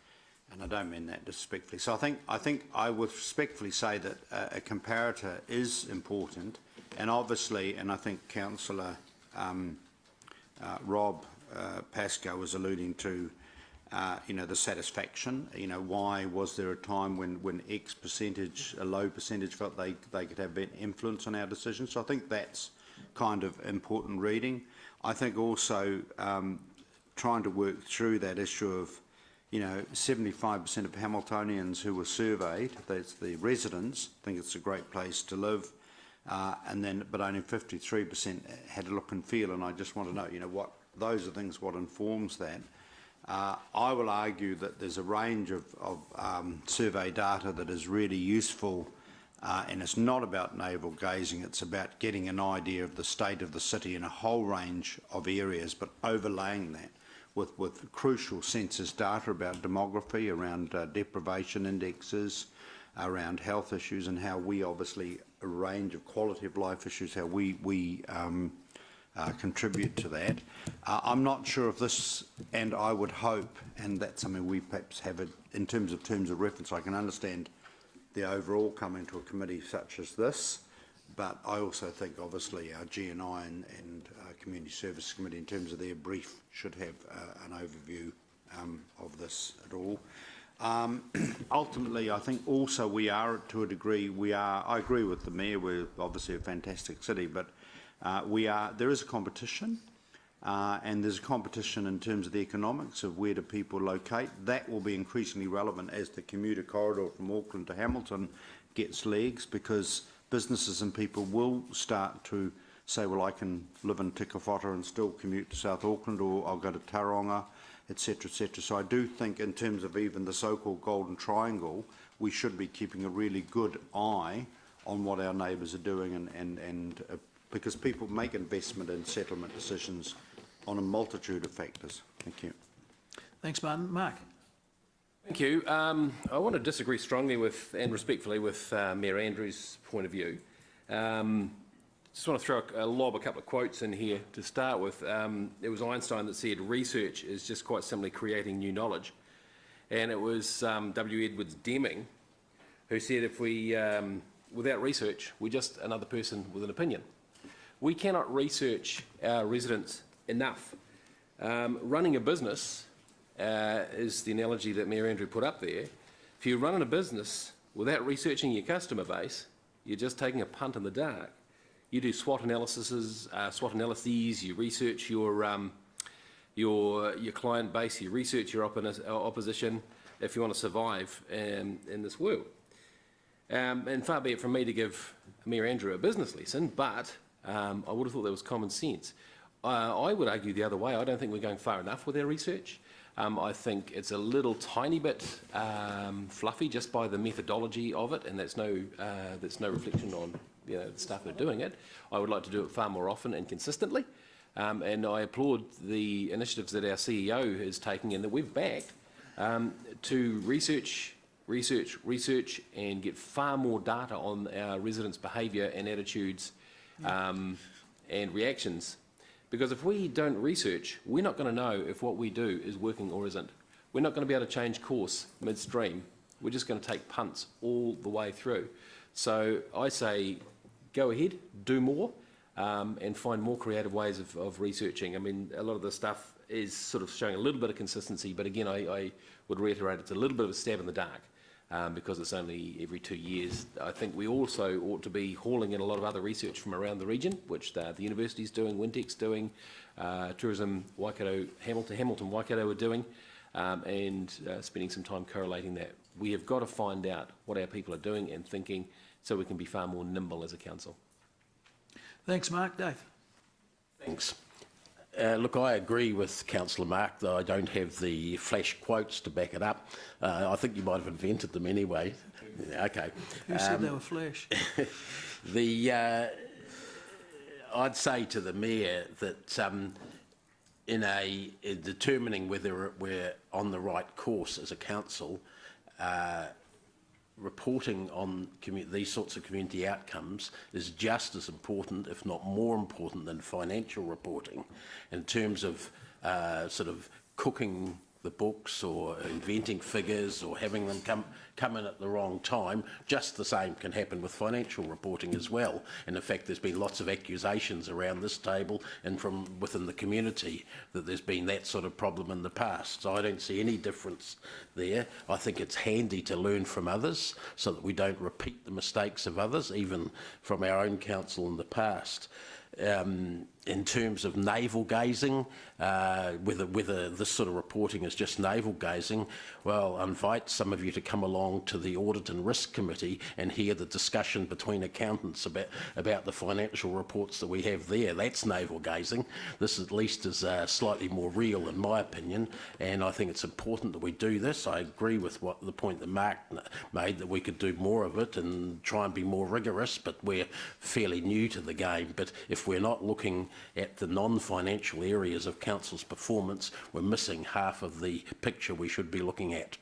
and I don't mean that disrespectfully. So I think I would respectfully say that a comparator is important, and obviously, and I think Councillor Rob Pascoe was alluding to, the satisfaction. Why was there a time when X percentage, a low percentage, felt they could have influence on our decisions? So I think that's kind of important reading. I think also trying to work through that issue of 75% of Hamiltonians who were surveyed, that's the residents, think it's a great place to live, but only 53% had a look and feel, and I just want to know, what those are things, what informs that. I will argue that there's a range of survey data that is really useful, and it's not about navel gazing, it's about getting an idea of the state of the city in a whole range of areas, but overlaying that with crucial census data about demography, around deprivation indexes, around health issues and how we obviously a range of quality of life issues, how we contribute to that. I'm not sure if this, and I would hope, and that's something we perhaps have it in terms of reference. I can understand the overall coming to a committee such as this, but I also think obviously our GNI and Community Services Committee in terms of their brief should have an overview of this at all. Ultimately, I think also we are, to a degree, I agree with the Mayor, we're obviously a fantastic city, but there is a competition, and there's a competition in terms of the economics of where do people locate. That will be increasingly relevant as the commuter corridor from Auckland to Hamilton gets legs, because businesses and people will start to say, well, I can live in Tikawhata and still commute to South Auckland, or I'll go to Taronga, etc., etc. So I do think in terms of even the so-called Golden Triangle, we should be keeping a really good eye on what our neighbours are doing, and because people make investment and settlement decisions on a multitude of factors. Thank you. Thanks, Martin. Mark. Thank you. I want to disagree strongly with and respectfully with Mayor Andrews' point of view. Just want to throw lob a couple of quotes in here to start with. It was Einstein that said research is just quite simply creating new knowledge, and it was W. Edwards Deming who said if we, without research, we're just another person with an opinion. We cannot research our residents enough. Running a business is the analogy that Mayor Andrew put up there. If you're running a business without researching your customer base, you're just taking a punt in the dark. You do SWOT analyses, you research your client base, you research your opposition if you want to survive in this world. And far be it from me to give Mayor Andrew a business lesson, but I would have thought that was common sense. I would argue the other way. I don't think we're going far enough with our research. I think it's a little tiny bit fluffy just by the methodology of it, and that's no reflection on the staff who are doing it. I would like to do it far more often and consistently, and I applaud the initiatives that our CEO is taking and that we've backed to research and get far more data on our residents' behaviour and attitudes and reactions. Because if we don't research, we're not going to know if what we do is working or isn't. We're not going to be able to change course midstream. We're just going to take punts all the way through. So I say, go ahead, do more, and find more creative ways of researching. I mean, a lot of the stuff is sort of showing a little bit of consistency, but again, I would reiterate it's a little bit of a stab in the dark. Because it's only every 2 years. I think we also ought to be hauling in a lot of other research from around the region, which the university's doing, Wintec's doing, Tourism Waikato, Hamilton Waikato are doing, and spending some time correlating that. We have got to find out what our people are doing and thinking so we can be far more nimble as a council. Thanks, Mark. Dave. Thanks. Look, I agree with Councillor Mark, though I don't have the flash quotes to back it up. I think you might have invented them anyway. Okay. Who said they were flash? I'd say to the Mayor that in determining whether we're on the right course as a council, reporting on these sorts of community outcomes is just as important, if not more important, than financial reporting in terms of sort of cooking the books or inventing figures or having them come in at the wrong time. Just the same can happen with financial reporting as well. And in fact, there's been lots of accusations around this table and from within the community that there's been that sort of problem in the past. So I don't see any difference there. I think it's handy to learn from others so that we don't repeat the mistakes of others, even from our own council in the past. In terms of navel gazing, whether this sort of reporting is just navel gazing, well, I invite some of you to come along to the Audit and Risk Committee and hear the discussion between accountants about the financial reports that we have there. That's navel gazing. This at least is slightly more real in my opinion, and I think it's important that we do this. I agree with the point that Mark made, that we could do more of it and try and be more rigorous, but we're fairly new to the game. But if we're not looking at the non-financial areas of council's performance, we're missing half of the picture we should be looking at.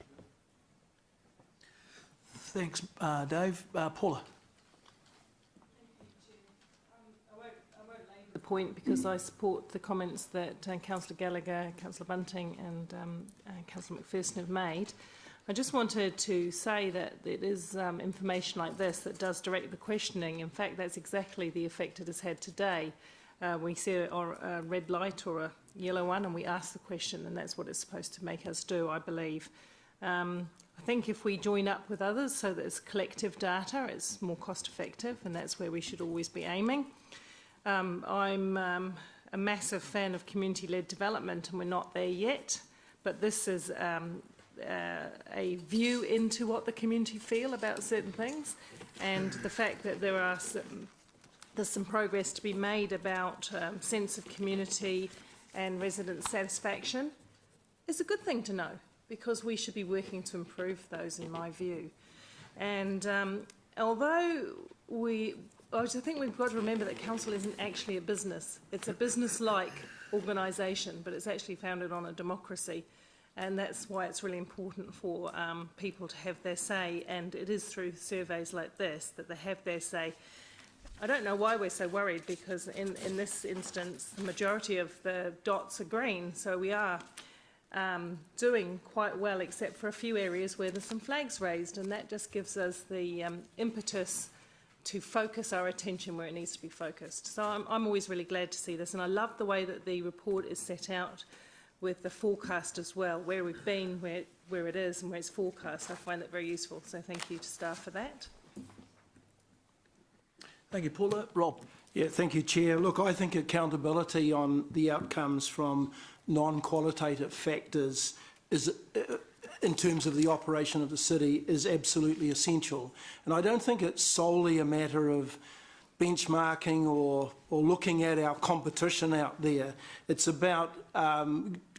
Thanks, Dave. Paula. The point because I support the comments that Councillor Gallagher, Councillor Bunting and Councillor McPherson have made. I just wanted to say that it is information like this that does direct the questioning. In fact, that's exactly the effect it has had today. We see a red light or a yellow one and we ask the question, and that's what it's supposed to make us do, I believe. I think if we join up with others so that it's collective data, it's more cost effective, and that's where we should always be aiming. I'm a massive fan of community-led development, and we're not there yet, but this is a view into what the community feel about certain things, and the fact that there's some progress to be made about sense of community and resident satisfaction is a good thing to know, because we should be working to improve those, in my view. And although I think we've got to remember that council isn't actually a business. It's a business-like organisation, but it's actually founded on a democracy. And that's why it's really important for people to have their say. And it is through surveys like this that they have their say. I don't know why we're so worried, because in this instance, the majority of the dots are green. So we are doing quite well, except for a few areas where there's some flags raised. And that just gives us the impetus to focus our attention where it needs to be focused. So I'm always really glad to see this, and I love the way that the report is set out with the forecast as well, where we've been, where it is and where it's forecast. I find that very useful, so thank you to staff for that. Thank you, Paula. Rob. Yeah, thank you, Chair. Look, I think accountability on the outcomes from non-qualitative factors is in terms of the operation of the city is absolutely essential. And I don't think it's solely a matter of benchmarking or looking at our competition out there. It's about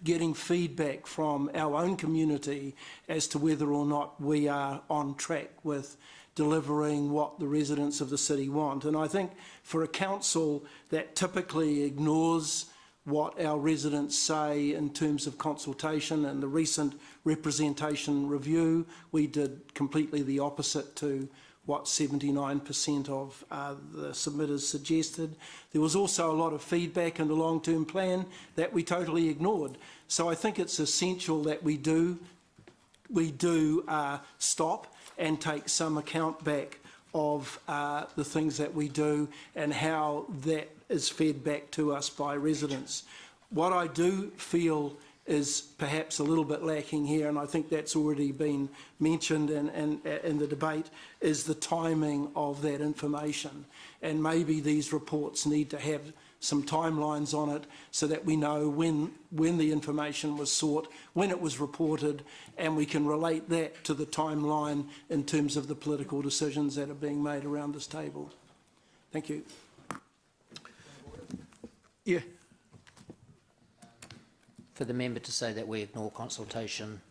getting feedback from our own community as to whether or not we are on track with delivering what the residents of the city want. And I think for a council that typically ignores what our residents say in terms of consultation and the recent representation review, we did completely the opposite to what 79% of the submitters suggested. There was also a lot of feedback in the long-term plan that we totally ignored. So I think it's essential that we do stop and take some account back of the things that we do and how that is fed back to us by residents. What I do feel is perhaps a little bit lacking here, and I think that's already been mentioned in the debate, is the timing of that information. And maybe these reports need to have some timelines on it so that we know when the information was sought, when it was reported, and we can relate that to the timeline in terms of the political decisions that are being made around this table. Thank you. Yeah. For the member to say that we ignore consultation,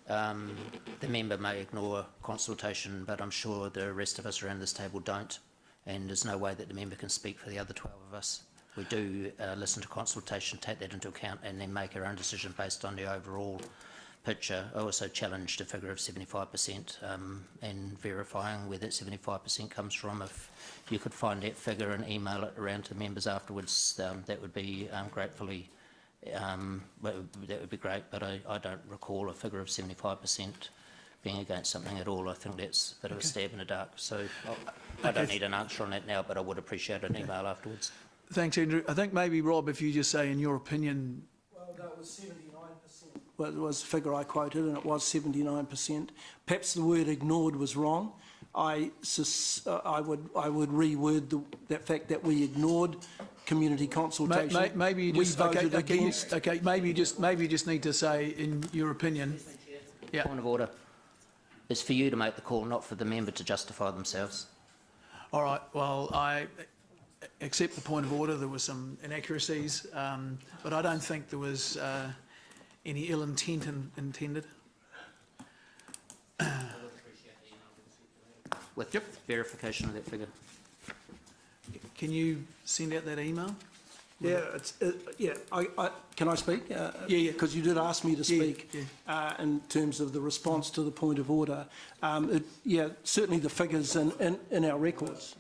the member may ignore consultation, but I'm sure the rest of us around this table don't, and there's no way that the member can speak for the other 12 of us. We do listen to consultation, take that into account, and then make our own decision based on the overall picture. I also challenged a figure of 75% and verifying where that 75% comes from. If you could find that figure and email it around to members afterwards, that would be gratefully. That would be great, but I don't recall a figure of 75% being against something at all. I think that's a bit of a stab in the dark. So I don't need an answer on that now, but I would appreciate an email afterwards. Thanks, Andrew. I think maybe, Rob, if you just say in your opinion... Well, that was 79%. Well, it was the figure I quoted, and it was 79%. Perhaps the word ignored was wrong. I would reword that fact that we ignored community consultation. Maybe you just maybe you just need to say in your opinion. Yeah. Point of order. It's for you to make the call, not for the member to justify themselves. All right. Well, I accept the point of order. There were some inaccuracies, but I don't think there was any ill intent intended. With verification of that figure. Can you send out that email? Yeah, can I speak? Yeah. Because you did ask me to speak in terms of the response to the point of order. Certainly the figures in our records.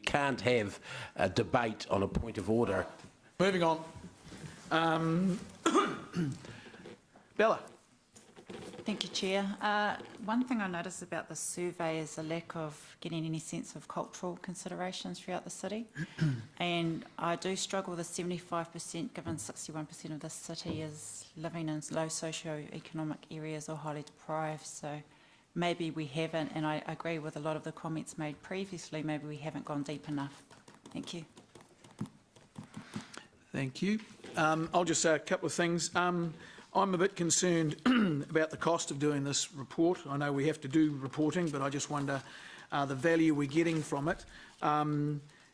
Can't have a debate on a point of order. Moving on. Bella. Thank you, Chair. One thing I noticed about the survey is a lack of getting any sense of cultural considerations throughout the city. And I do struggle with the 75%, given 61% of the city is living in low socio-economic areas or highly deprived. So maybe we haven't, and I agree with a lot of the comments made previously, maybe we haven't gone deep enough. Thank you. Thank you. I'll just say a couple of things. I'm a bit concerned about the cost of doing this report. I know we have to do reporting, but I just wonder the value we're getting from it.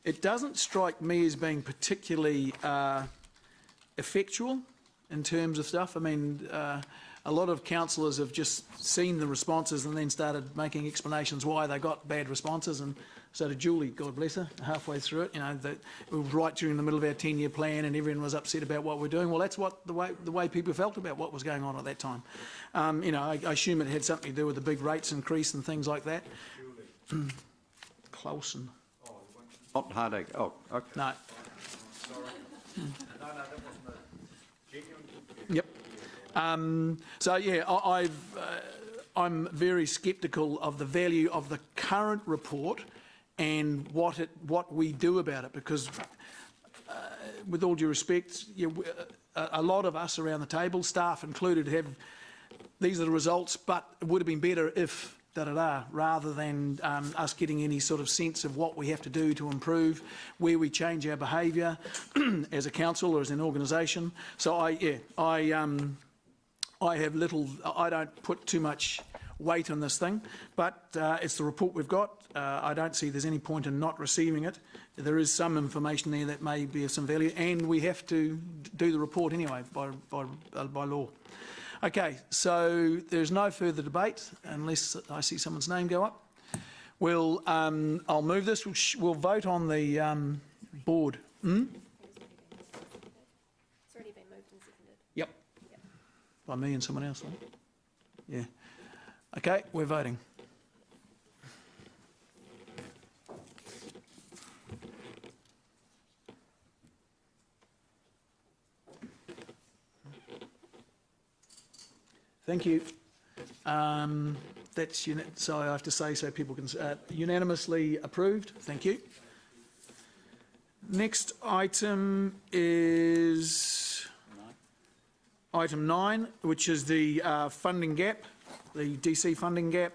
It doesn't strike me as being particularly effectual in terms of stuff. I mean, a lot of councillors have just seen the responses and then started making explanations why they got bad responses, and so did Julie, God bless her, halfway through it. You know, that it was right during the middle of our 10-year plan and everyone was upset about what we're doing. Well, that's what the way people felt about what was going on at that time. You know, I assume it had something to do with the big rates increase and things like that. Clausen. Not heartache. Oh, okay. No. Yep. So yeah, I'm very sceptical of the value of the current report and what we do about it, because with all due respect, a lot of us around the table, staff included, have these are the results, but it would have been better if rather than us getting any sort of sense of what we have to do to improve, where we change our behaviour as a council or as an organisation. So I don't put too much weight on this thing, but it's the report we've got. I don't see there's any point in not receiving it. There is some information there that may be of some value, and we have to do the report anyway by law. Okay, so there's no further debate unless I see someone's name go up. I'll move this. We'll vote on the board. It's already been moved and seconded. Yep. By me and someone else, right? Yeah. Okay, we're voting. Thank you. That's so I have to say so people can unanimously approved. Thank you. Next item is item 9, which is the funding gap, the DC funding gap,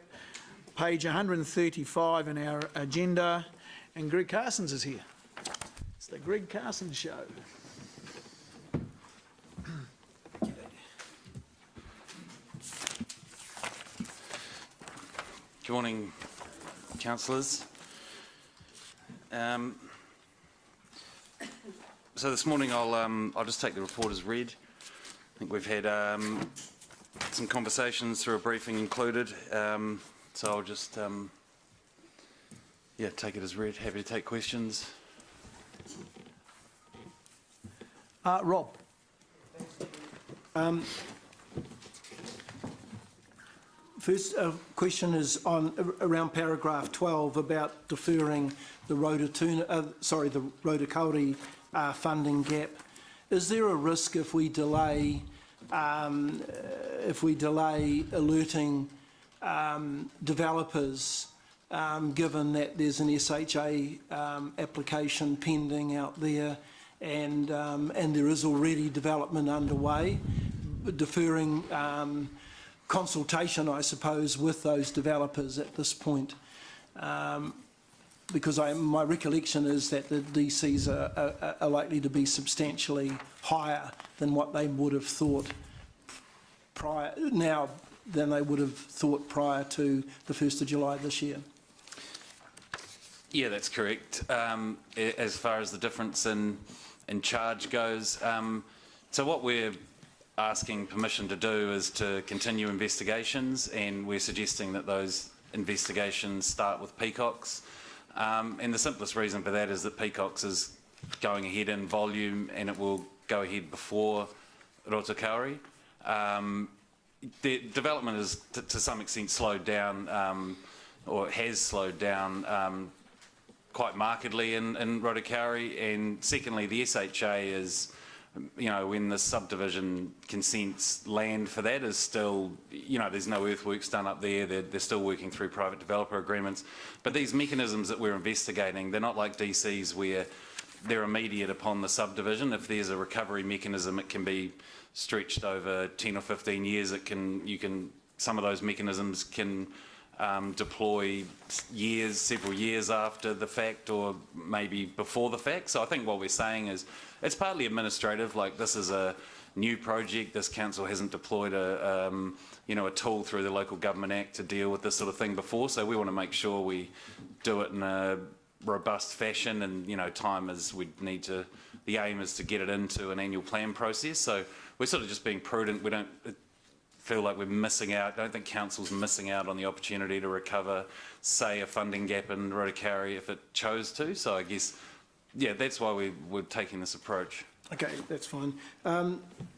page 135 in our agenda, and Greg Carsons is here. It's the Greg Carsons show. Good morning, councillors. So this morning I'll just take the report as read. I think we've had some conversations through a briefing included, so I'll just take it as read. Happy to take questions. Rob. First question is around paragraph 12 about deferring the the Rotakauri funding gap. Is there a risk if we delay alerting developers, given that there's an SHA application pending out there, and there is already development underway, deferring consultation, I suppose, with those developers at this point, because my recollection is that the DCs are likely to be substantially higher than what they would have thought prior to the 1st of July this year. Yeah, that's correct. As far as the difference in charge goes, so what we're asking permission to do is to continue investigations, and we're suggesting that those investigations start with Peacocks. And the simplest reason for that is that Peacocks is going ahead in volume, and it will go ahead before Rotokauri. The development is, to some extent, slowed down, or has slowed down quite markedly in Rotokauri. And secondly, the SHA is, you know, when the subdivision consents land for that is still, you know, there's no earthworks done up there. They're still working through private developer agreements. But these mechanisms that we're investigating, they're not like DCs where they're immediate upon the subdivision. If there's a recovery mechanism, it can be stretched over 10 or 15 years. Some of those mechanisms can deploy several years after the fact, or maybe before the fact. So I think what we're saying is it's partly administrative, like this is a new project, this council hasn't deployed a tool through the Local Government Act to deal with this sort of thing before, so we want to make sure we do it in a robust fashion, and time is the aim is to get it into an annual plan process. So we're sort of just being prudent. We don't feel like we're missing out. I don't think council's missing out on the opportunity to recover, say, a funding gap in Rotokauri if it chose to. So I guess, yeah, that's why we're taking this approach. Okay, that's fine.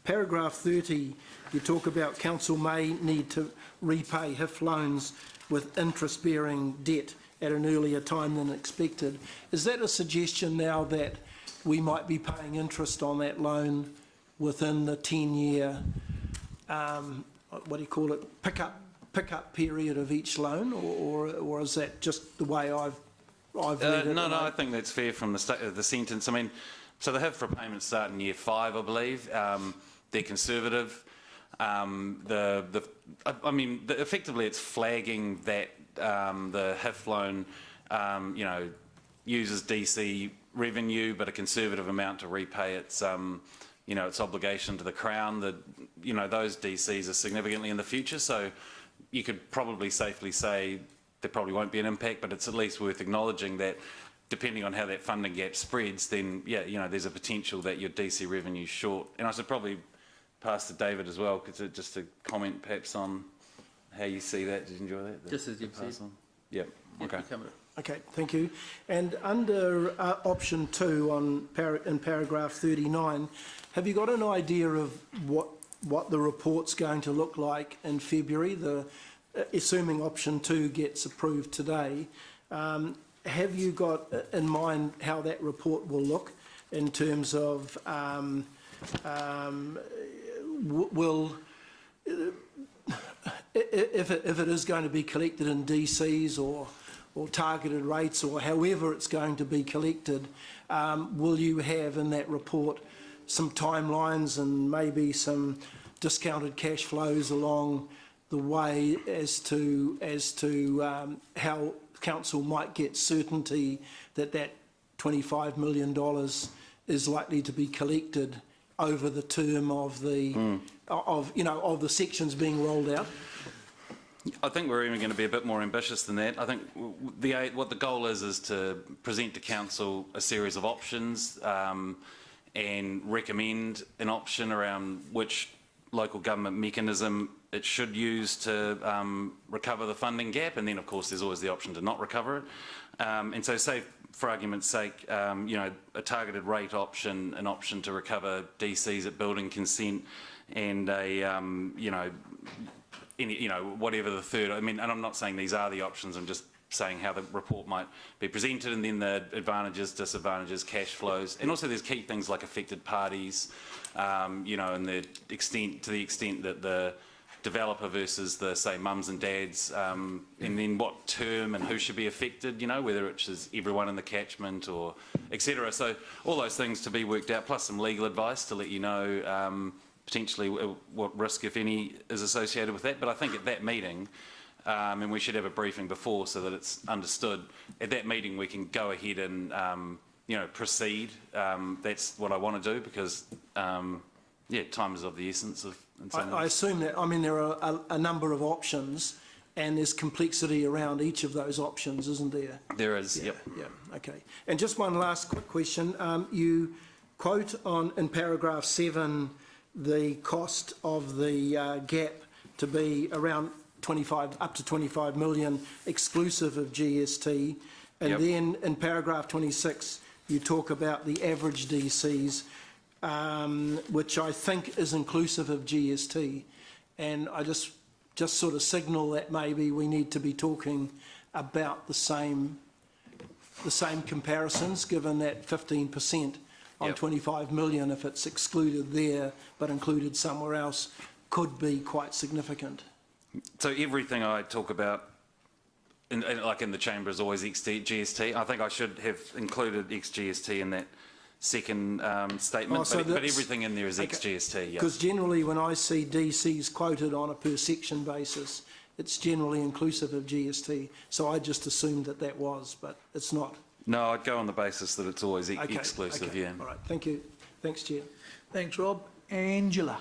Paragraph 30, you talk about council may need to repay HIF loans with interest-bearing debt at an earlier time than expected. Is that a suggestion now that we might be paying interest on that loan within the 10-year, pickup period of each loan, or is that just the way I've read it? No, I think that's fair from the sentence. I mean, so the HIF repayments start in year 5, I believe. They're conservative. Effectively, it's flagging that the HIF loan, uses DC revenue, but a conservative amount to repay its, its obligation to the Crown. Those DCs are significantly in the future, so you could probably safely say there probably won't be an impact, but it's at least worth acknowledging that depending on how that funding gap spreads, then, there's a potential that your DC revenue's short. And I should probably pass to David as well, just to comment perhaps on how you see that. Did you enjoy that? Just as you've said. Yeah, okay. Okay, thank you. And under option 2 in paragraph 39, have you got an idea of what the report's going to look like in February, assuming option 2 gets approved today? Have you got in mind how that report will look in terms of if it is going to be collected in DCs or targeted rates, or however it's going to be collected, will you have in that report some timelines and maybe some discounted cash flows along the way as to how council might get certainty that $25 million is likely to be collected over the term of the the sections being rolled out? I think we're even going to be a bit more ambitious than that. I think what the goal is to present to council a series of options and recommend an option around which local government mechanism it should use to recover the funding gap, and then of course there's always the option to not recover it. And so, say for argument's sake, a targeted rate option, an option to recover DCs at building consent, and whatever the third. I mean, and I'm not saying these are the options. I'm just saying how the report might be presented, and then the advantages, disadvantages, cash flows, and also there's key things like affected parties, and to the extent that the developer versus the, say, mums and dads, and then what term and who should be affected, whether it's everyone in the catchment or etc. So all those things to be worked out, plus some legal advice to let you know potentially what risk, if any, is associated with that. But I think at that meeting, and we should have a briefing before so that it's understood, at that meeting we can go ahead and proceed. That's what I want to do, because time is of the essence of. I assume that, there are a number of options, and there's complexity around each of those options, isn't there? There is, yeah, yep. Yeah, okay. And just one last quick question. You quote in paragraph 7 the cost of the gap to be around up to 25 million exclusive of GST, and then in paragraph 26 you talk about the average DCs, which I think is inclusive of GST. And I just sort of signal that maybe we need to be talking about the same comparisons, given that 15% on 25 million, if it's excluded there but included somewhere else, could be quite significant. So everything I talk about, like in the chamber, is always ex-GST. I think I should have included ex-GST in that second statement, but everything in there is ex-GST. Because generally when I see DCs quoted on a per section basis, it's generally inclusive of GST. So I just assumed that that was, but it's not. No, I'd go on the basis that it's always exclusive, yeah. All right, thank you. Thanks, Chair. Thanks, Rob. Angela.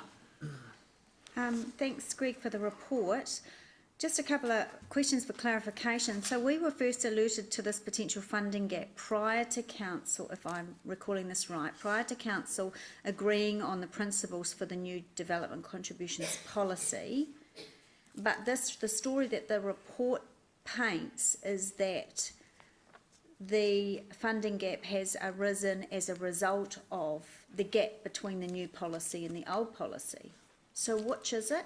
Thanks, Greg, for the report. Just a couple of questions for clarification. So we were first alerted to this potential funding gap prior to Council, if I'm recalling this right, prior to Council agreeing on the principles for the new development contributions policy. But the story that the report paints is that the funding gap has arisen as a result of the gap between the new policy and the old policy. So which is it?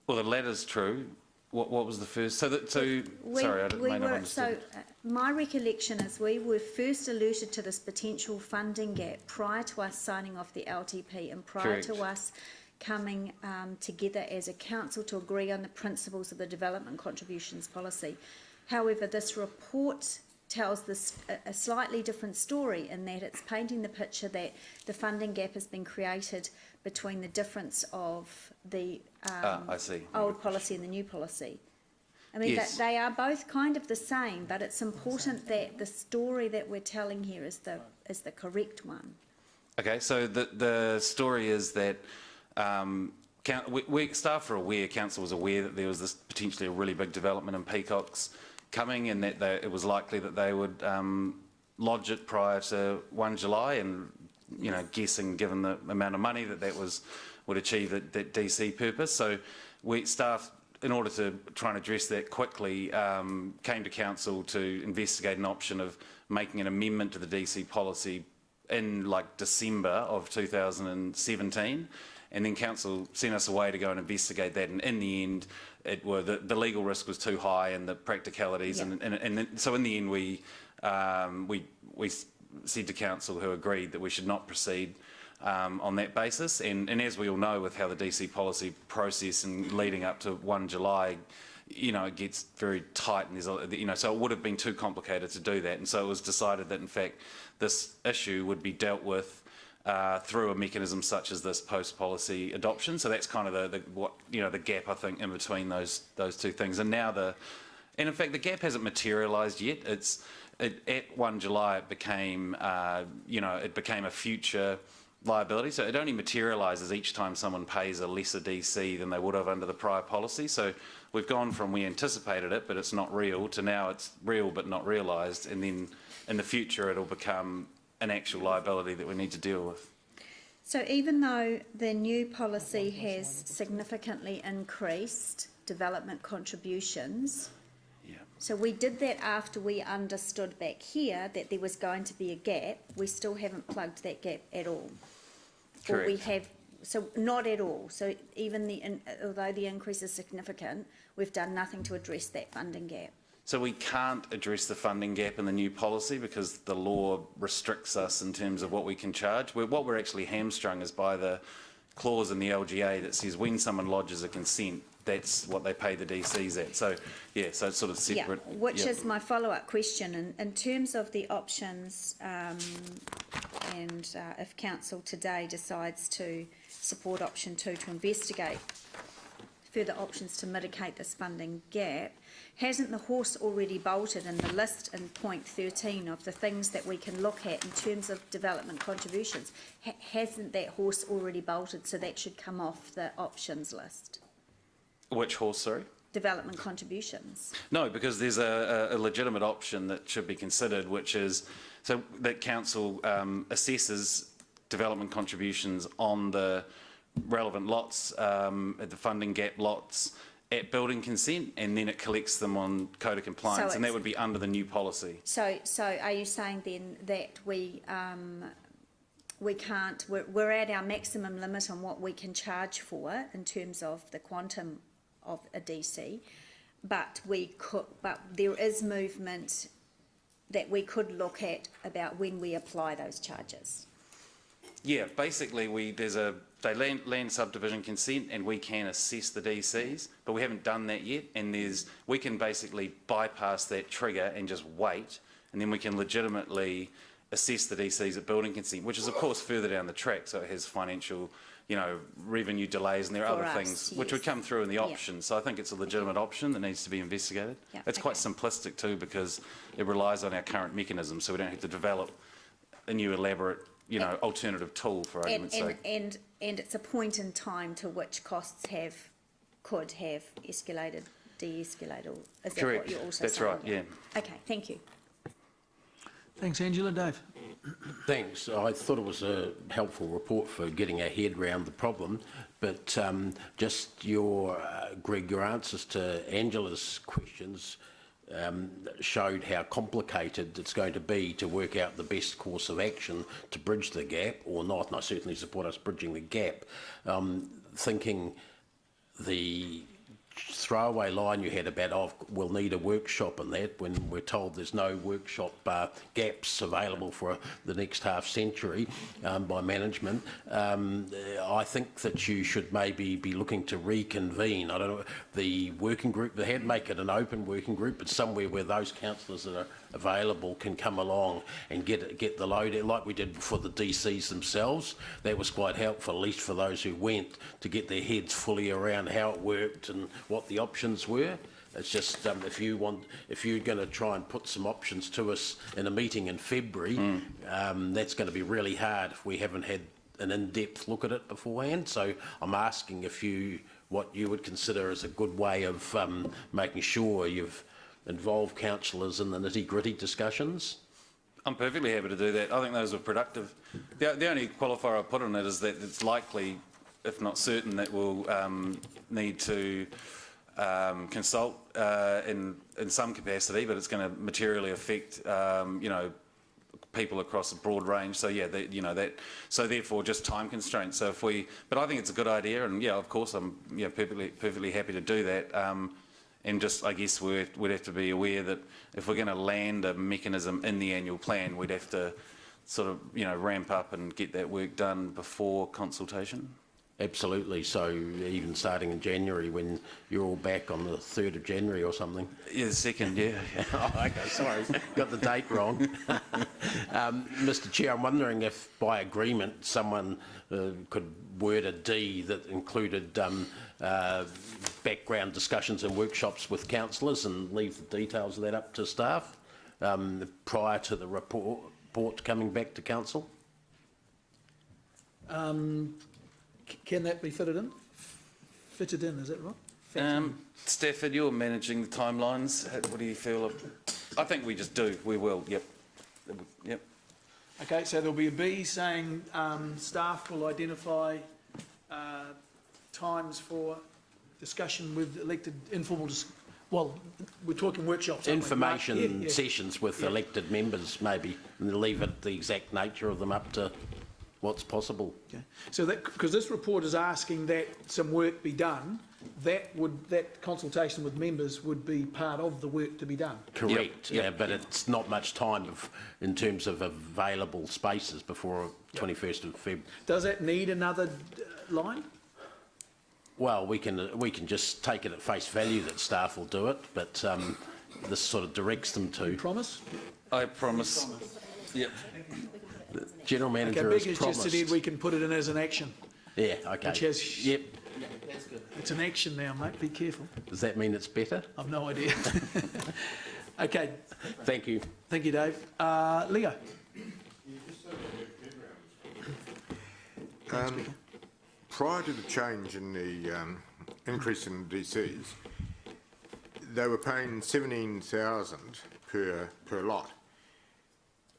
Well, the latter's true. What was the first? Sorry, I may not understand. My recollection is we were first alerted to this potential funding gap prior to us signing off the LTP and prior to us coming together as a council to agree on the principles of the development contributions policy. However, this report tells a slightly different story in that it's painting the picture that the funding gap has been created between the difference of the old policy and the new policy. I mean, Yes. they are both kind of the same, but it's important that the story that we're telling here is the correct one. Okay, so the story is that staff are aware, council was aware that there was this potentially a really big development in Peacocks coming, and that it was likely that they would lodge it prior to 1 July, and guessing given the amount of money that would achieve that DC purpose. So staff, in order to try and address that quickly, came to council to investigate an option of making an amendment to the DC policy in like December of 2017, and then council sent us away to go and investigate that, and in the end the legal risk was too high and the practicalities, and so in the end we said to council, who agreed, that we should not proceed on that basis, and as we all know, with how the DC policy process and leading up to 1 July, it gets very tight, and there's so it would have been too complicated to do that, and so it was decided that in fact this issue would be dealt with through a mechanism such as this post-policy adoption. So that's kind of the gap, I think, in between those two things. And now in fact the gap hasn't materialised yet. At 1 July it became a future liability. So it only materialises each time someone pays a lesser DC than they would have under the prior policy. So we've gone from we anticipated it but it's not real to now it's real but not realised, and then in the future it'll become an actual liability that we need to deal with. So even though the new policy has significantly increased development contributions, so we did that after we understood back here that there was going to be a gap, we still haven't plugged that gap at all. Correct. Or we have, so not at all. So even although the increase is significant, we've done nothing to address that funding gap. So we can't address the funding gap in the new policy because the law restricts us in terms of what we can charge. What we're actually hamstrung is by the clause in the LGA that says when someone lodges a consent, that's what they pay the DCs at. So, so it's sort of separate. Yeah, which is my follow-up question. In terms of the options, if council today decides to support option 2 to investigate further options to mitigate this funding gap, hasn't the horse already bolted in the list in point 13 of the things that we can look at in terms of development contributions? Hasn't that horse already bolted, so that should come off the options list? Which horse, sorry? Development contributions. No, because there's a legitimate option that should be considered, which is so that council assesses development contributions on the relevant lots, at the funding gap lots, at building consent, and then it collects them on code of compliance, So and that it's- would be under the new policy. So are you saying then that we can't, we're at our maximum limit on what we can charge for in terms of the quantum of a DC, but there is movement that we could look at about when we apply those charges? Yeah, basically they land subdivision consent, and we can assess the DCs, but we haven't done that yet, and we can basically bypass that trigger and just wait, and then we can legitimately assess the DCs at building consent, which is of course further down the track, so it has financial, revenue delays, and there are For other us, things which yes. would come through in the Yeah. option. So I think it's a legitimate option that needs to be investigated. Yeah, It's quite simplistic too, because it relies on our current mechanism, so we don't have to develop a new elaborate, alternative tool, for argument's sake. And it's a point in time to which costs could have escalated, de-escalated, or is that Correct. what you're also That's saying? right, yeah. Okay, thank you. Thanks, Angela. Dave? Thanks. I thought it was a helpful report for getting our head around the problem, but just Greg, your answers to Angela's questions showed how complicated it's going to be to work out the best course of action to bridge the gap or not, and I certainly support us bridging the gap. Thinking the throwaway line you had about, we'll need a workshop on that, when we're told there's no workshop gaps available for the next half century by management. I think that you should maybe be looking to reconvene. I don't know, the working group they had, make it an open working group, but somewhere where those councillors that are available can come along and get the load, like we did for the DCs themselves. That was quite helpful, at least for those who went, to get their heads fully around how it worked and what the options were. It's just if you're going to try and put some options to us in a meeting in February, that's going to be really hard if we haven't had an in-depth look at it beforehand. So I'm asking what you would consider as a good way of making sure you've involved councillors in the nitty-gritty discussions. I'm perfectly happy to do that. I think those were productive. The only qualifier I put on it is that it's likely, if not certain, that we'll need to consult in some capacity, but it's going to materially affect, people across a broad range. So yeah, so therefore just time constraints. So but I think it's a good idea, and yeah, of course I'm perfectly happy to do that. And just, I guess we'd have to be aware that if we're going to land a mechanism in the annual plan, we'd have to sort of, ramp up and get that work done before consultation. Absolutely. So even starting in January, when you're all back on the 3rd of January or something. Yeah, the 2nd, yeah. Oh, okay, sorry, got the date wrong. Mr Chair, I'm wondering if by agreement someone could word a D that included background discussions and workshops with councillors and leave the details of that up to staff prior to the report coming back to council. Can that be fitted in? Fitted in, is that right? Stafford, you're managing the timelines. What do you feel? I think we just do. We will, yep. Yep. Okay, so there'll be a B saying staff will identify times for discussion with elected informal, well, we're talking workshops. aren't we? Information Yeah. sessions with elected members, maybe, and leave it the exact nature of them up to what's possible. Okay. So that, because this report is asking that some work be done, that consultation with members would be part of the work to be done. Correct, yeah, but it's not much time in terms of available spaces before 21st of Feb. Does that need another line? Well, we can just take it at face value that staff will do it, but this sort of directs them to. You promise? I promise. Yep. The General Manager okay, has Big has promised. just said we can put it in as an action. Yeah, okay. Which has, yep. That's good. It's an action now, mate. Be careful. Does that mean it's better? I've no idea. Okay. Thank you. Thank you, Dave. Leo. Prior to the change in the increase in DCs, they were paying 17,000 per lot.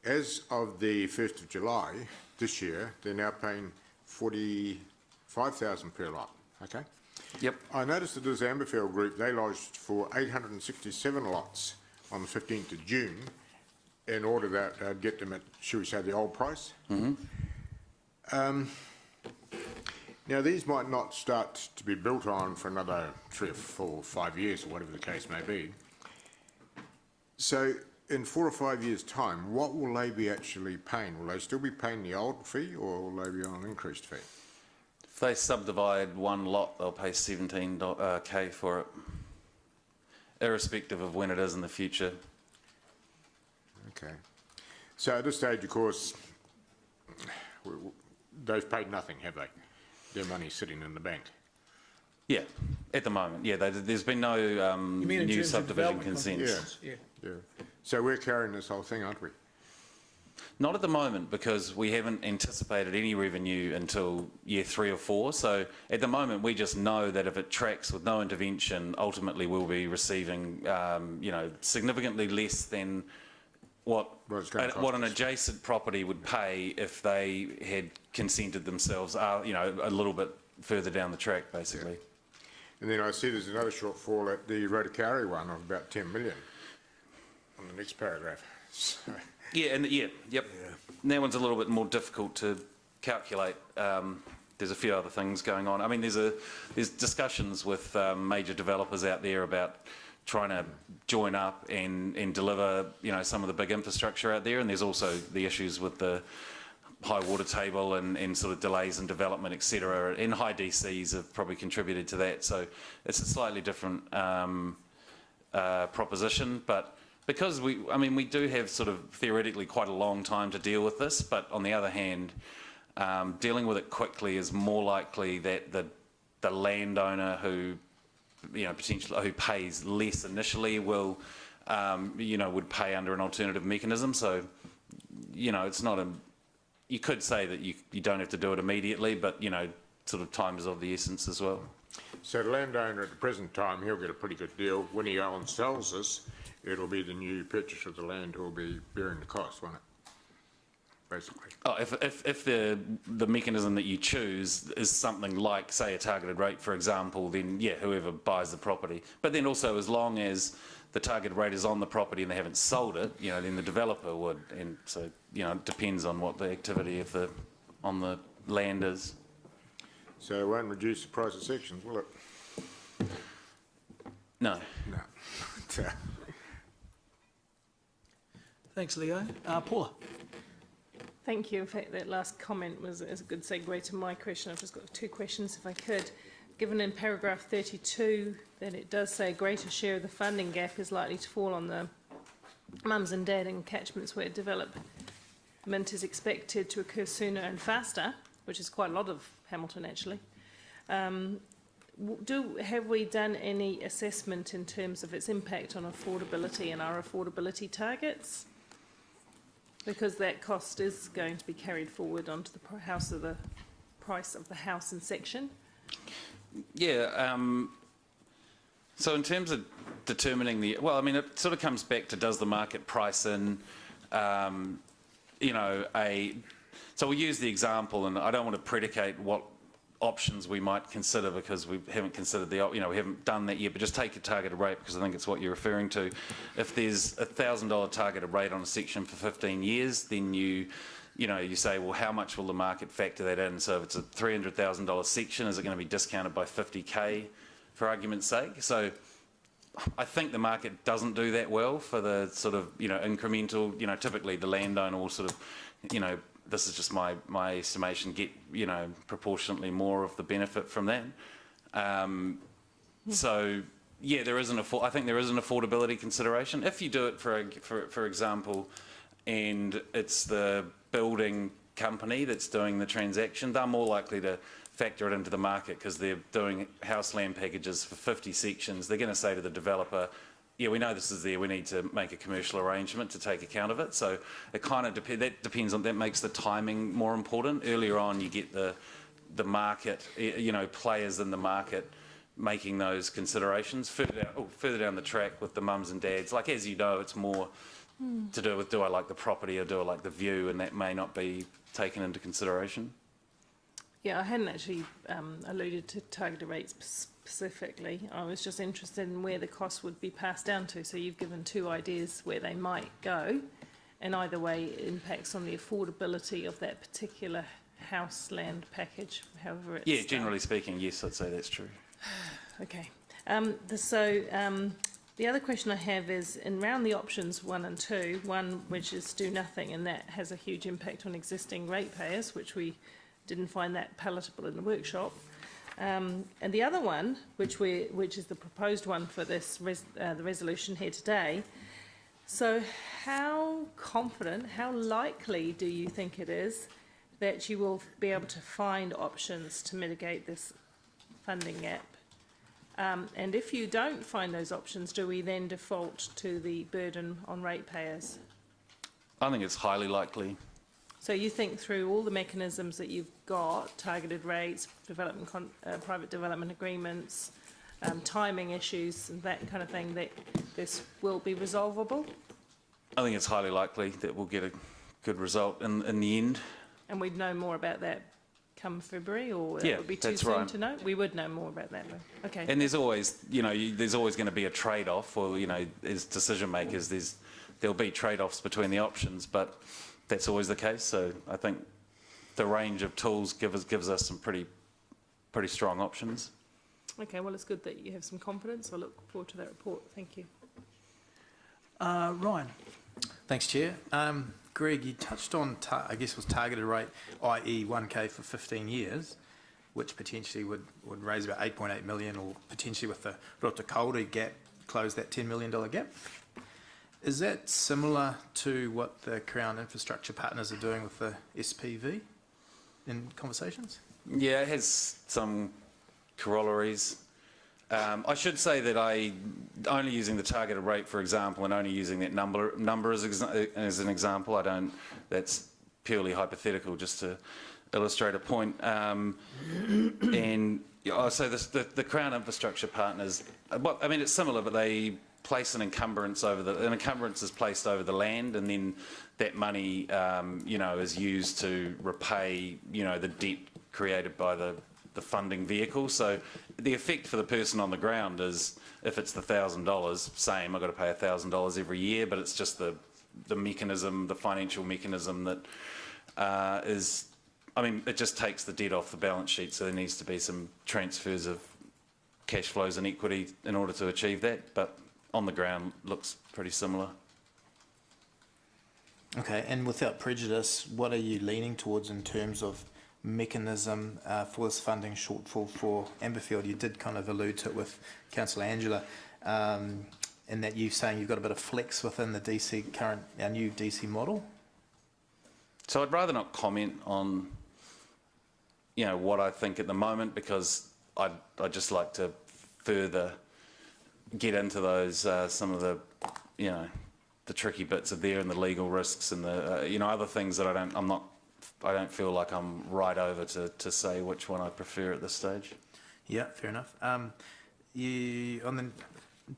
As of the 1st of July this year, they're now paying 45,000 per lot. Okay, Yep. I noticed that this Amberfield group, they lodged for 867 lots on the 15th of June in order that they'd get them at, shall we say, the old price. Now, these might not start to be built on for another 3 or 4 or 5 years, or whatever the case may be. So, in 4 or 5 years' time, what will they be actually paying? Will they still be paying the old fee, or will they be on an increased fee? If they subdivide one lot, they'll pay 17K for it, irrespective of when it is in the future. Okay. So at this stage, of course, they've paid nothing, have they? Their money's sitting in the bank. Yeah, at the moment, yeah. There's been no mean in new terms of subdivision development consents. Yeah. So we're carrying this whole thing, aren't we? Not at the moment, because we haven't anticipated any revenue until year 3 or 4. So at the moment, we just know that if it tracks with no intervention, ultimately we'll be receiving, significantly less than what an adjacent property would pay if they had consented themselves, a little bit further down the track, basically. And then I see there's another shortfall at the Rotokari one of about 10 million on the next paragraph. So. Yeah, yep. And that one's a little bit more difficult to calculate. There's a few other things going on. I mean, there's discussions with major developers out there about trying to join up and deliver, some of the big infrastructure out there. And there's also the issues with the high water table and sort of delays in development, etc. And high DCs have probably contributed to that. So it's a slightly different proposition, but because we do have sort of theoretically quite a long time to deal with this, but on the other hand, dealing with it quickly is more likely that the landowner who potentially who pays less initially will would pay under an alternative mechanism. So it's not you could say that you don't have to do it immediately, but sort of time is of the essence as well. So the landowner at the present time, he'll get a pretty good deal. When he sells this, it'll be the new purchaser of the land who will be bearing the cost, won't it? Basically. Oh, if the mechanism that you choose is something like, say, a targeted rate, for example, then yeah, whoever buys the property. But then also, as long as the targeted rate is on the property and they haven't sold it, then the developer would. And so, it depends on what the activity on the land is. So it won't reduce the price of sections, will it? No. No. Thanks, Leo. Paula. Thank you. In fact, that last comment is a good segue to my question. I've just got 2 questions, if I could. Given in paragraph 32 that it does say a greater share of the funding gap is likely to fall on the mums and dad in catchments where development is expected to occur sooner and faster, which is quite a lot of Hamilton actually. Have we done any assessment in terms of its impact on affordability and our affordability targets? Because that cost is going to be carried forward onto the price of the house and section. Yeah. So in terms of determining it sort of comes back to, does the market price in, so we'll use the example, and I don't want to predicate what options we might consider because we haven't considered we haven't done that yet, but just take a targeted rate because I think it's what you're referring to. If there's a $1,000 targeted rate on a section for 15 years, then you say, well, how much will the market factor that in? So if it's a $300,000 section, is it going to be discounted by 50K for argument's sake? So I think the market doesn't do that well for the sort of, incremental, typically the landowner will sort of, this is just my estimation, get, proportionately more of the benefit from that. So, yeah, I think there is an affordability consideration. If you do it, for example, and it's the building company that's doing the transaction, they're more likely to factor it into the market because they're doing house land packages for 50 sections. They're going to say to the developer, yeah, we know this is there, we need to make a commercial arrangement to take account of it. So it kind of depends on, that makes the timing more important. Earlier on you get the market, players in the market making those considerations. Further down the track with the mums and dads, like as it's more to do with, do I like the property or do I like the view, and that may not be taken into consideration. Yeah, I hadn't actually alluded to targeted rates specifically. I was just interested in where the cost would be passed down to. So you've given two ideas where they might go, and either way it impacts on the affordability of that particular house land package, however it's... Yeah, generally speaking, yes, I'd say that's true. Okay. The other question I have is, in round the options 1 and 2, one which is do nothing, and that has a huge impact on existing ratepayers, which we didn't find that palatable in the workshop. And the other one, which is the proposed one for this the resolution here today. So how confident, how likely do you think it is that you will be able to find options to mitigate this funding gap? And if you don't find those options, do we then default to the burden on ratepayers? I think it's highly likely. So you think through all the mechanisms that you've got, targeted rates, private development agreements, timing issues and that kind of thing, that this will be resolvable? I think it's highly likely that we'll get a good result in the end. And we'd know more about that come February, or Yeah, it would be too that's soon right. to know? We would know more about that though. Okay. And there's always, there's always going to be a trade-off, or, as decision makers, there'll be trade-offs between the options, but that's always the case. So I think the range of tools gives us some pretty strong options. Okay, well, it's good that you have some confidence. I look forward to that report. Thank you. Ryan. Thanks, Chair. Greg, you touched on, I guess, was targeted rate, i.e. 1K for 15 years, which potentially would raise about 8.8 million, or potentially with the Roto Kauri gap, close that $10 million gap. Is that similar to what the Crown Infrastructure Partners are doing with the SPV in conversations? Yeah, it has some corollaries. I should say that only using the targeted rate, for example, and only using that number as an example, that's purely hypothetical, just to illustrate a point. So the Crown Infrastructure Partners, it's similar, but they place an encumbrance an encumbrance is placed over the land, and then that money, is used to repay, the debt created by the funding vehicle. So the effect for the person on the ground is, if it's the $1,000, same, I've got to pay $1,000 every year, but it's just the mechanism, the financial mechanism that it just takes the debt off the balance sheet, so there needs to be some transfers of cash flows and equity in order to achieve that, but on the ground looks pretty similar. Okay, and without prejudice, what are you leaning towards in terms of mechanism for this funding shortfall for Amberfield? You did kind of allude to it with Councillor Angela, in that you're saying you've got a bit of flex within the our new DC model. So I'd rather not comment on, what I think at the moment, because I'd just like to further get into those some of the the tricky bits of there, and the legal risks, and the other things that I don't feel like I'm right over to say which one I prefer at this stage. Yeah, fair enough. You on the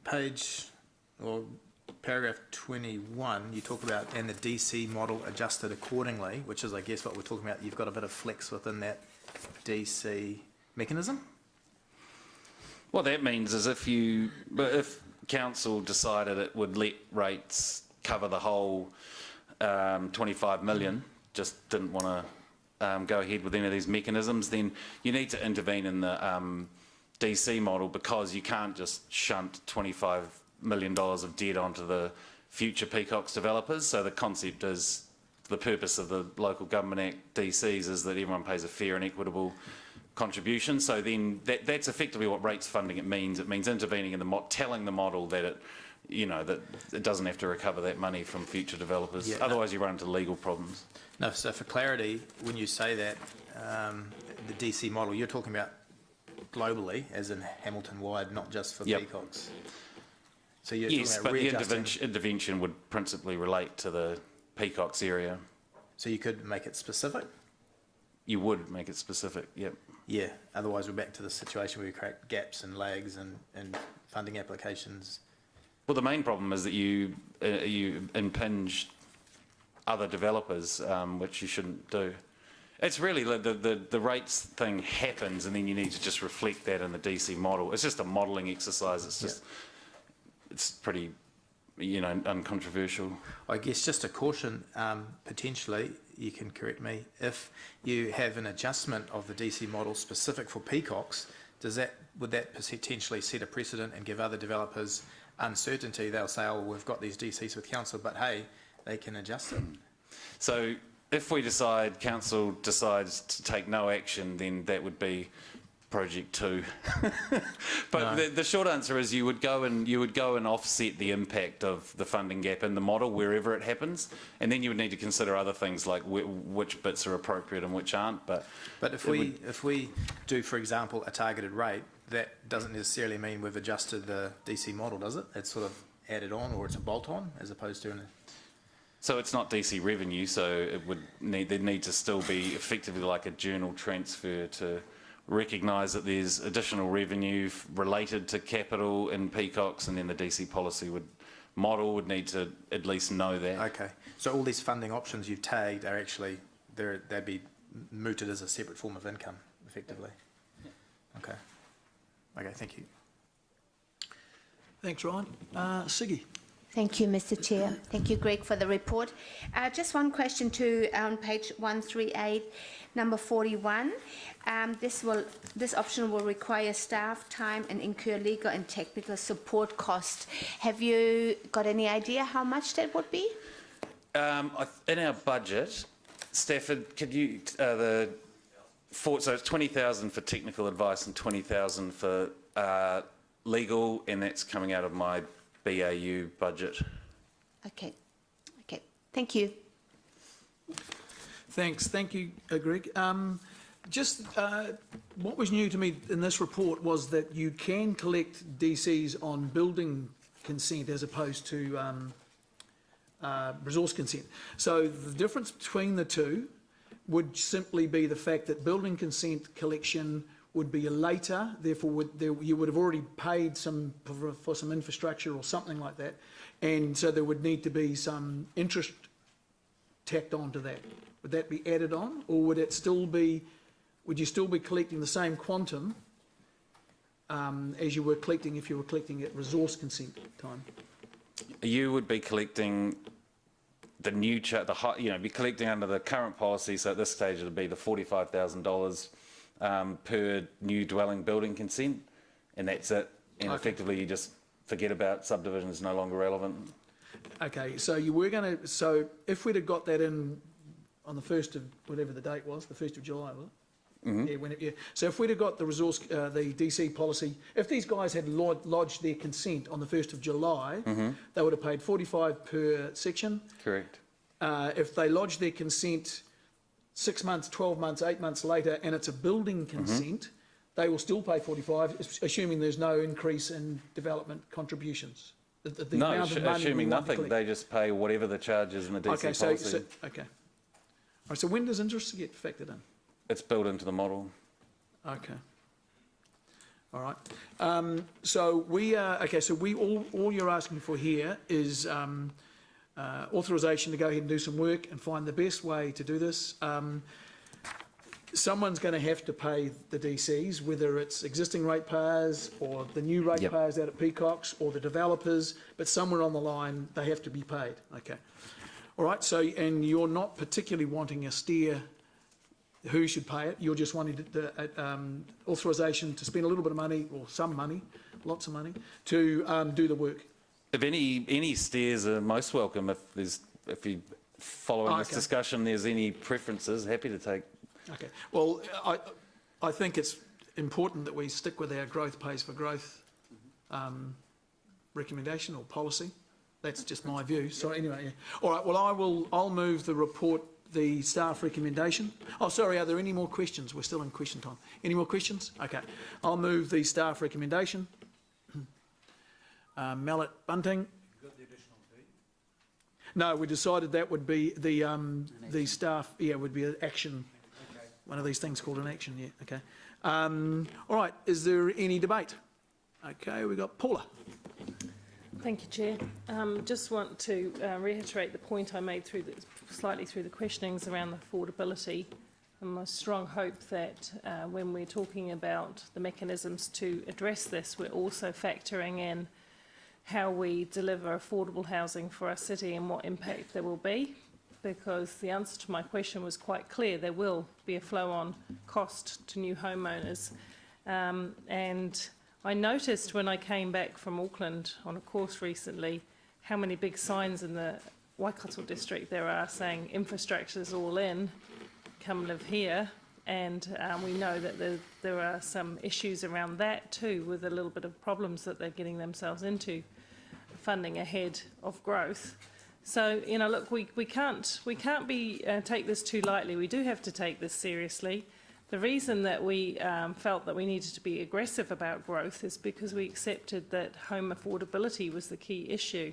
page, or paragraph 21, you talk about, and the DC model adjusted accordingly, which is, I guess, what we're talking about. You've got a bit of flex within that DC mechanism. What that means is if council decided it would let rates cover the whole 25 million, just didn't want to go ahead with any of these mechanisms, then you need to intervene in the DC model, because you can't just shunt $25 million of debt onto the future Peacocks developers. So the concept is, the purpose of the Local Government Act DCs is that everyone pays a fair and equitable contribution. So then that's effectively what rates funding it means. It means intervening in telling the model that that it doesn't have to recover that money from future developers. Yeah, otherwise you run into legal problems. No, so for clarity, when you say that, the DC model, you're talking about globally, as in Hamilton-wide, not just for Peacocks. So you're yes, talking about but the intervention would principally relate to the Peacocks area. So you could make it specific? You would make it specific, yep. Yeah, otherwise we're back to the situation where we create gaps and lags and funding applications. Well, the main problem is that you impinge other developers, which you shouldn't do. It's really the rates thing happens, and then you need to just reflect that in the DC model. It's just a modelling exercise. It's just, it's pretty, you know, uncontroversial. I guess just a caution, potentially, you can correct me, if you have an adjustment of the DC model specific for peacocks, would that potentially set a precedent and give other developers uncertainty? They'll say, oh, we've got these DCs with council, but hey, they can adjust it. So if council decides to take no action, then that would be project 2. But No. the short answer is you would go and offset the impact of the funding gap in the model wherever it happens, and then you would need to consider other things like which bits are appropriate and which aren't. But if we do, for example, a targeted rate, that doesn't necessarily mean we've adjusted the DC model, does it? It's sort of added on, or it's a bolt-on, as opposed to so it's not DC revenue, so there'd need to still be effectively like a journal transfer to recognise that there's additional revenue related to capital in peacocks, and then the DC policy model would need to at least know that. Okay, so all these funding options you've tagged are actually, they'd be mooted as a separate form of income, effectively. Okay. Okay, thank you. Thanks, Ryan. Siggy. Thank you, Mr. Chair. Thank you, Greg, for the report. Just one question on page 138, number 41. This option will require staff time and incur legal and technical support costs. Have you got any idea how much that would be? In our budget, Stafford, could you so it's 20,000 for technical advice and 20,000 for legal, and that's coming out of my BAU budget. Okay. Okay. Thank you. Thanks. Thank you, Greg. What was new to me in this report was that you can collect DCs on building consent as opposed to resource consent. So the difference between the two would simply be the fact that building consent collection would be later, therefore you would have already paid for some infrastructure or something like that, and so there would need to be some interest tacked onto that. Would that be added on, or would you still be collecting the same quantum as you were collecting if you were collecting at resource consent time? You would be collecting the new be collecting under the current policy. So at this stage, it would be the $45,000 per new dwelling building consent, and that's it. And effectively, you just forget about subdivision; is no longer relevant. Okay, so you were going to. So if we'd have got that in on the 1st of whatever the date was, the 1st of July, was it? Mm-hmm. Yeah, So if we'd have got the the DC policy, if these guys had lodged their consent on the 1st of July, they would have paid $45 per section. Correct. If they lodged their consent 6 months, 12 months, 8 months later, and it's a building consent, they will still pay $45, assuming there's no increase in development contributions. No, assuming nothing, they just pay whatever the charge is in the DC policy. Okay. All right, so when does interest get factored in? It's built into the model. Okay. All right. So all you're asking for here is authorisation to go ahead and do some work and find the best way to do this. Someone's going to have to pay the DCs, whether it's existing ratepayers or the new ratepayers out at Peacocks or the developers, but somewhere on the line they have to be paid. Okay. All right. So, and you're not particularly wanting a steer who should pay it. You're just wanting authorisation to spend a little bit of money, or some money, lots of money, to do the work. If any steers are most welcome. If you following this discussion, there's any preferences, happy to take. Okay. Well, I think it's important that we stick with our growth pays for growth recommendation or policy. That's just my view. So anyway, yeah. All right. Well, I'll move the report, the staff recommendation. Oh, sorry. Are there any more questions? We're still in question time. Any more questions? Okay. I'll move the staff recommendation. Mallet Bunting. Got the additional fee? No, we decided that would be the staff. Yeah, would be an action. Okay. One of these things called an action. Yeah. Okay. All right. Is there any debate? Okay. We got Paula. Thank you, Chair. Just want to reiterate the point I made slightly through the questionings around the affordability my strong hope that when we're talking about the mechanisms to address this, we're also factoring in how we deliver affordable housing for our city and what impact there will be, because the answer to my question was quite clear. There will be a flow-on cost to new homeowners. And I noticed when I came back from Auckland on a course recently how many big signs in the Waikato district there are saying infrastructure's all in, come live here. And we know that there are some issues around that too, with a little bit of problems that they're getting themselves into, funding ahead of growth. So, you know, look, we can't take this too lightly. We do have to take this seriously. The reason that we felt that we needed to be aggressive about growth is because we accepted that home affordability was the key issue.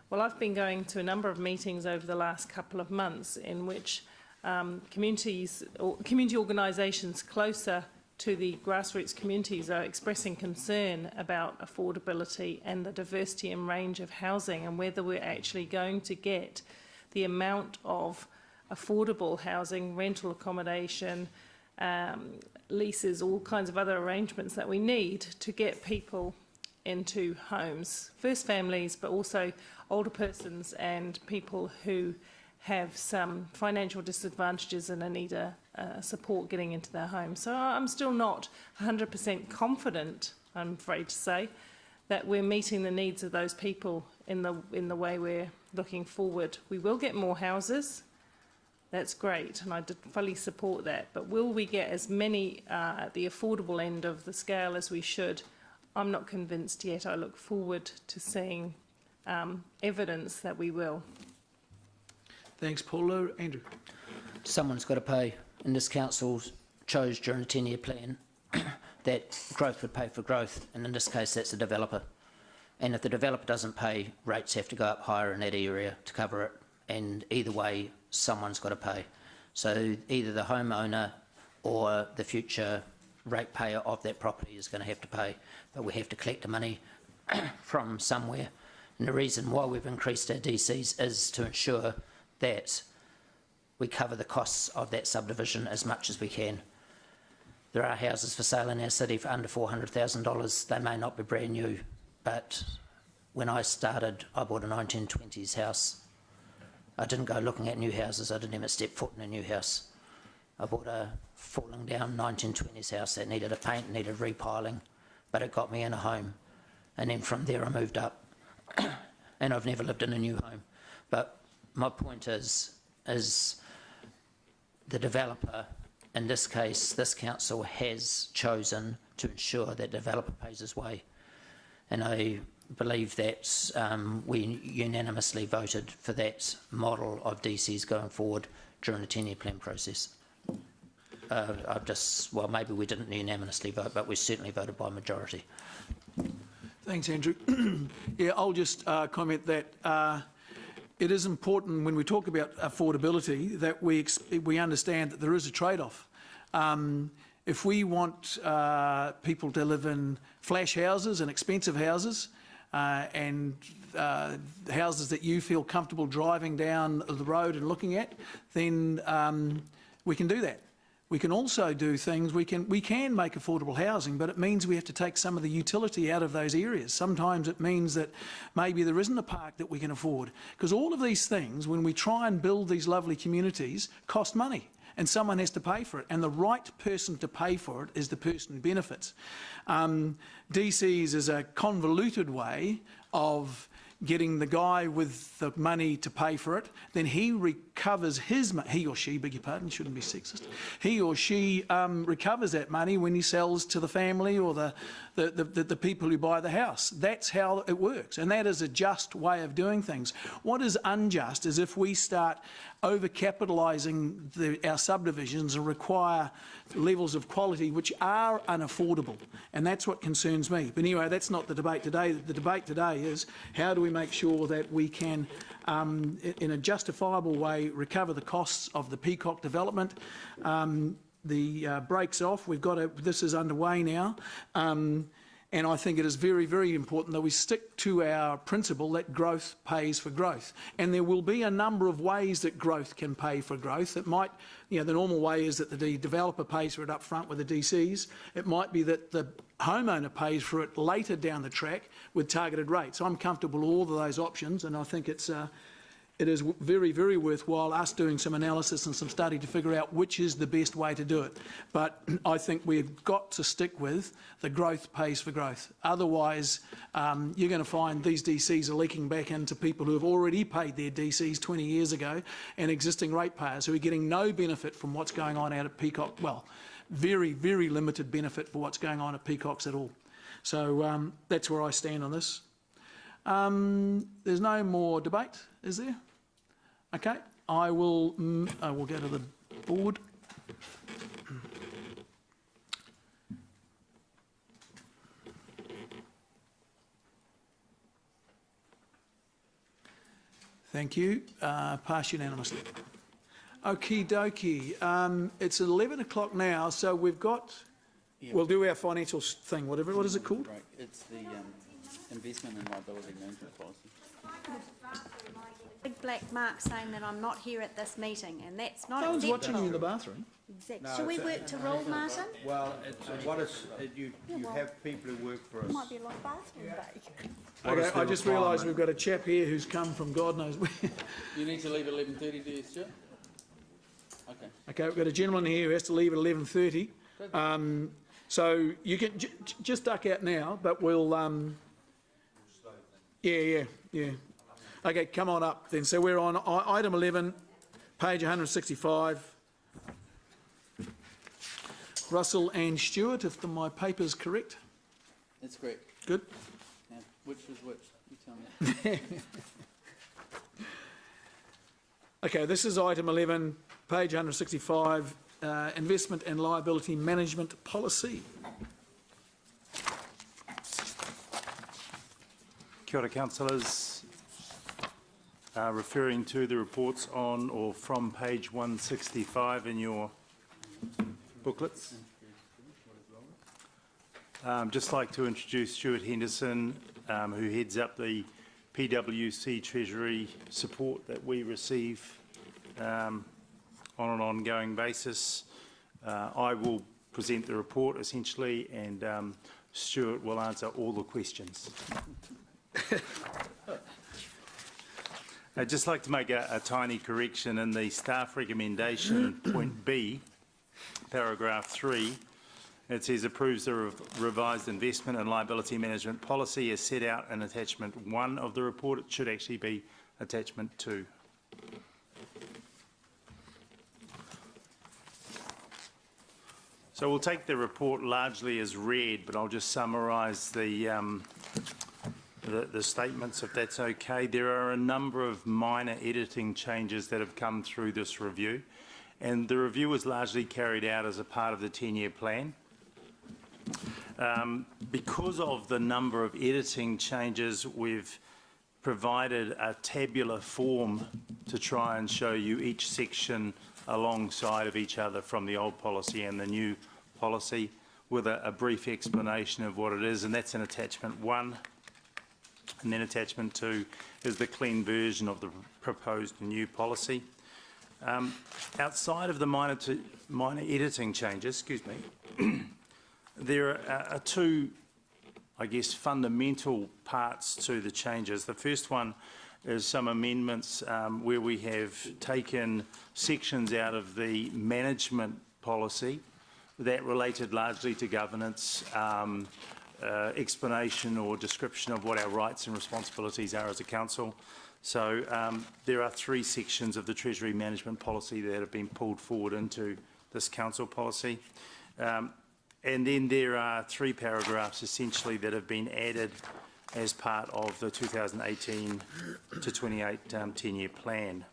Well, I've been going to a number of meetings over the last couple of months in which community organisations closer to the grassroots communities are expressing concern about affordability and the diversity and range of housing, and whether we're actually going to get the amount of affordable housing, rental accommodation, leases, all kinds of other arrangements that we need to get people into homes, first families, but also older persons and people who have some financial disadvantages and need support getting into their home. So I'm still not 100% confident, I'm afraid to say, that we're meeting the needs of those people in the way we're looking forward. We will get more houses. That's great, and I fully support that. But will we get as many at the affordable end of the scale as we should? I'm not convinced yet. I look forward to seeing evidence that we will. Thanks, Paula. Andrew. Someone's got to pay, and this council chose during a 10-year plan that growth would pay for growth, and in this case that's the developer. And if the developer doesn't pay, rates have to go up higher in that area to cover it, and either way someone's got to pay. So either the homeowner or the future ratepayer of that property is going to have to pay, but we have to collect the money from somewhere. And the reason why we've increased our DCs is to ensure that we cover the costs of that subdivision as much as we can. There are houses for sale in our city for under $400,000. They may not be brand new, but when I started, I bought a 1920s house. I didn't go looking at new houses. I didn't even step foot in a new house. I bought a falling down 1920s house that needed a paint, needed repiling, but it got me in a home. And then from there I moved up. And I've never lived in a new home. But my point is the developer, in this case, this council has chosen to ensure that the developer pays his way. And I believe that we unanimously voted for that model of DCs going forward during the 10-year plan process. Well, maybe we didn't unanimously vote, but we certainly voted by majority. Thanks, Andrew. Yeah, I'll just comment that it is important when we talk about affordability that we understand that there is a trade-off. If we want people to live in flash houses and expensive houses and houses that you feel comfortable driving down the road and looking at, then we can do that. We can also do things, we can make affordable housing, but it means we have to take some of the utility out of those areas. Sometimes it means that maybe there isn't a park that we can afford. Because all of these things, when we try and build these lovely communities, cost money. And someone has to pay for it. And the right person to pay for it is the person who benefits. DCs is a convoluted way of getting the guy with the money to pay for it, then he recovers his money, he or she, beg your pardon, shouldn't be sexist, he or she recovers that money when he sells to the family or the people who buy the house. That's how it works, and that is a just way of doing things. What is unjust is if we start over-capitalising our subdivisions and require levels of quality which are unaffordable, and that's what concerns me. But anyway, that's not the debate today. The debate today is how do we make sure that we can, in a justifiable way, recover the costs of the Peacock development. The breaks off. We've got this is underway now. And I think it is very, very important that we stick to our principle that growth pays for growth. And there will be a number of ways that growth can pay for growth. It might, the normal way is that the developer pays for it up front with the DCs. It might be that the homeowner pays for it later down the track with targeted rates. I'm comfortable with all of those options, and I think it is very, very worthwhile us doing some analysis and some study to figure out which is the best way to do it. But I think we've got to stick with the growth pays for growth. Otherwise, you're going to find these DCs are leaking back into people who have already paid their DCs 20 years ago and existing ratepayers who are getting no benefit from what's going on out at Peacock. Well, very, very limited benefit for what's going on at Peacocks at all. So that's where I stand on this. There's no more debate, is there? Okay, I will go to the board. Thank you. Pass unanimously. Okie dokie. It's 11 o'clock now, so we've got. Yeah. We'll do our financial thing. Whatever. What is it called? Right. It's the investment and liability management policy. Big black mark saying that I'm not here at this meeting, and that's not I was acceptable. watching you in the bathroom. Exactly. Shall we work to rule, Martin? Well, you have people who work for us. It might be a long bathroom break. Okay, I just realised we've got a chap here who's come from God knows where. You need to leave at 11:30, do you, Stuart? Okay. Okay, we've got a gentleman here who has to leave at 11:30. So you can just duck out now, but we'll. Yeah. Okay, come on up then. So we're on item 11, page 165. Russell and Stewart, if my paper's correct. That's correct. Good. Now, which is which? You tell me. Okay, this is item 11, page 165, investment and liability management policy. Kia ora, councillors. Referring to the reports on or from page 165 in your booklets. Just like to introduce Stuart Henderson, who heads up the PwC Treasury support that we receive on an ongoing basis. I will present the report essentially, and Stuart will answer all the questions. I'd just like to make a tiny correction in the staff recommendation, point B, paragraph 3. It says approves the revised investment and liability management policy as set out in attachment 1 of the report. It should actually be attachment 2. So we'll take the report largely as read, but I'll just summarise the statements, if that's okay. There are a number of minor editing changes that have come through this review, and the review was largely carried out as a part of the 10-year plan. Because of the number of editing changes, we've provided a tabular form to try and show you each section alongside of each other from the old policy and the new policy, with a brief explanation of what it is, and that's in attachment 1. And then attachment 2 is the clean version of the proposed new policy. Outside of the minor editing changes, there are two, I guess, fundamental parts to the changes. The first one is some amendments where we have taken sections out of the management policy that related largely to governance, explanation or description of what our rights and responsibilities are as a council. So there are 3 sections of the Treasury Management Policy that have been pulled forward into this council policy. And then there are 3 paragraphs essentially that have been added as part of the 2018 to 28 10-year plan.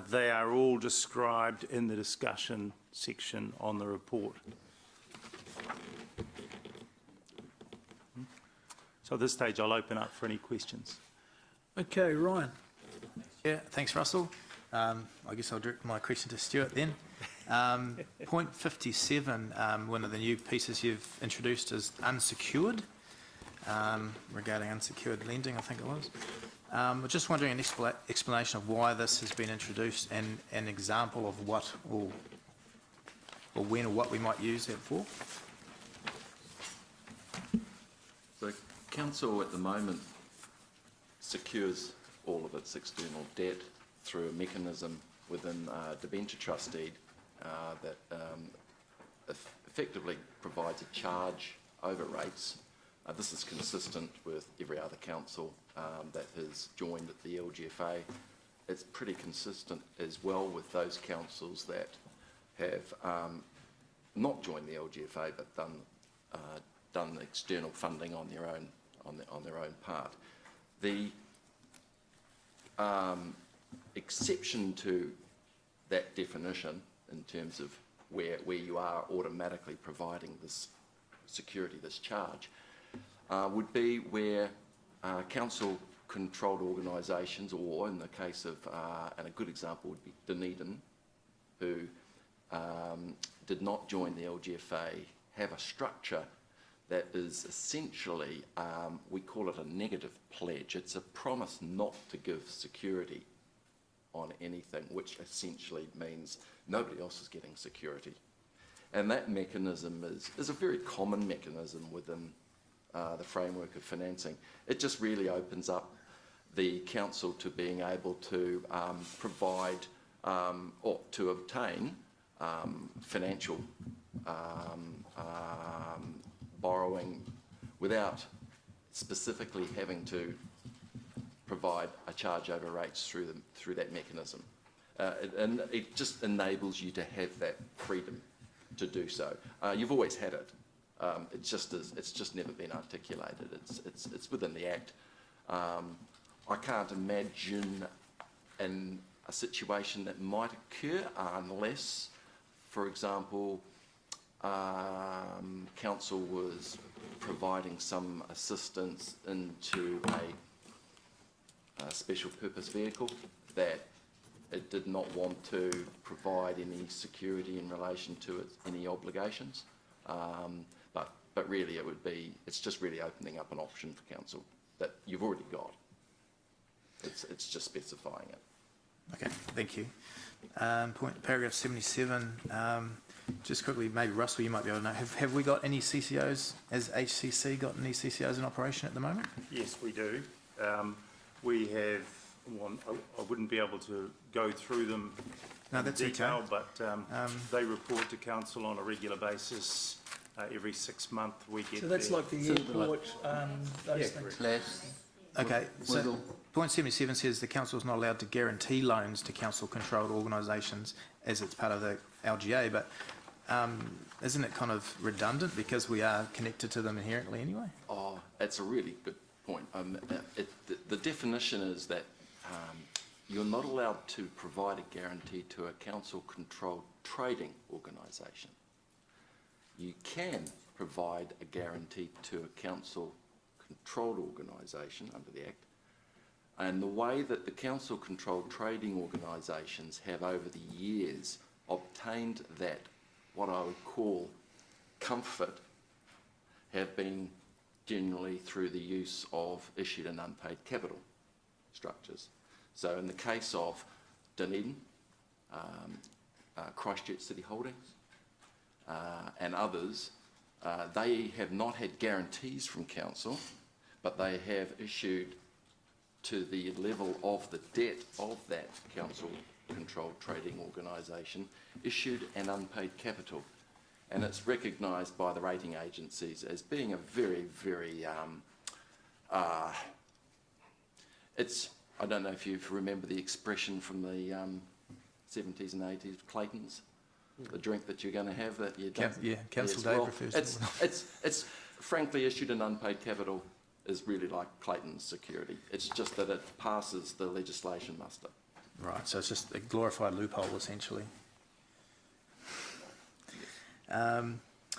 They are all described in the discussion section on the report. So at this stage, I'll open up for any questions. Okay, Ryan. Yeah, thanks, Russell. I guess I'll direct my question to Stuart then. Point 57, one of the new pieces you've introduced is unsecured, regarding unsecured lending, I think it was. I'm just wondering an explanation of why this has been introduced and an example of what or when or what we might use that for. The council at the moment secures all of its external debt through a mechanism within debenture trust deed that effectively provides a charge over rates. This is consistent with every other council that has joined the LGFA. It's pretty consistent as well with those councils that have not joined the LGFA but done external funding on their own part. The exception to that definition in terms of where you are automatically providing this security, this charge, would be where council-controlled organisations, or in the case of, and a good example would be Dunedin, who did not join the LGFA, have a structure that is essentially, we call it a negative pledge. It's a promise not to give security on anything, which essentially means nobody else is getting security. And that mechanism is a very common mechanism within the framework of financing. It just really opens up the council to being able to provide or to obtain financial borrowing without specifically having to provide a charge over rates through that mechanism. And it just enables you to have that freedom to do so. You've always had it. It's just never been articulated. It's within the Act. I can't imagine a situation that might occur unless, for example, council was providing some assistance into a special purpose vehicle that it did not want to provide any security in relation to any obligations. But really it's just really opening up an option for council that you've already got. It's just specifying it. Okay, thank you. Paragraph 77, just quickly, maybe Russell, you might be able to know, have we got any CCOs, has HCC got any CCOs in operation at the moment? Yes, we do. We have one, I wouldn't be able to go through them in detail, but they report to council on a regular basis. Every 6 months we get. So that's like the airport, those things. Okay, so point 77 says the council is not allowed to guarantee loans to council-controlled organisations as it's part of the LGA, but isn't it kind of redundant because we are connected to them inherently anyway? Oh, that's a really good point. The definition is that you're not allowed to provide a guarantee to a council-controlled trading organisation. You can provide a guarantee to a council-controlled organisation under the Act. And the way that the council-controlled trading organisations have over the years obtained that, what I would call comfort, have been generally through the use of issued and unpaid capital structures. So in the case of Dunedin, Christchurch City Holdings, and others, they have not had guarantees from council, but they have issued to the level of the debt of that council-controlled trading organisation, issued an unpaid capital. And it's recognised by the rating agencies as being a very, very, I don't know if you remember the expression from the 70s and 80s, Clayton's, the drink that you're going to have that you don't. Yeah, Council Dave refers to it. It's frankly issued an unpaid capital is really like Clayton's security. It's just that it passes the legislation muster. Right, so it's just a glorified loophole essentially.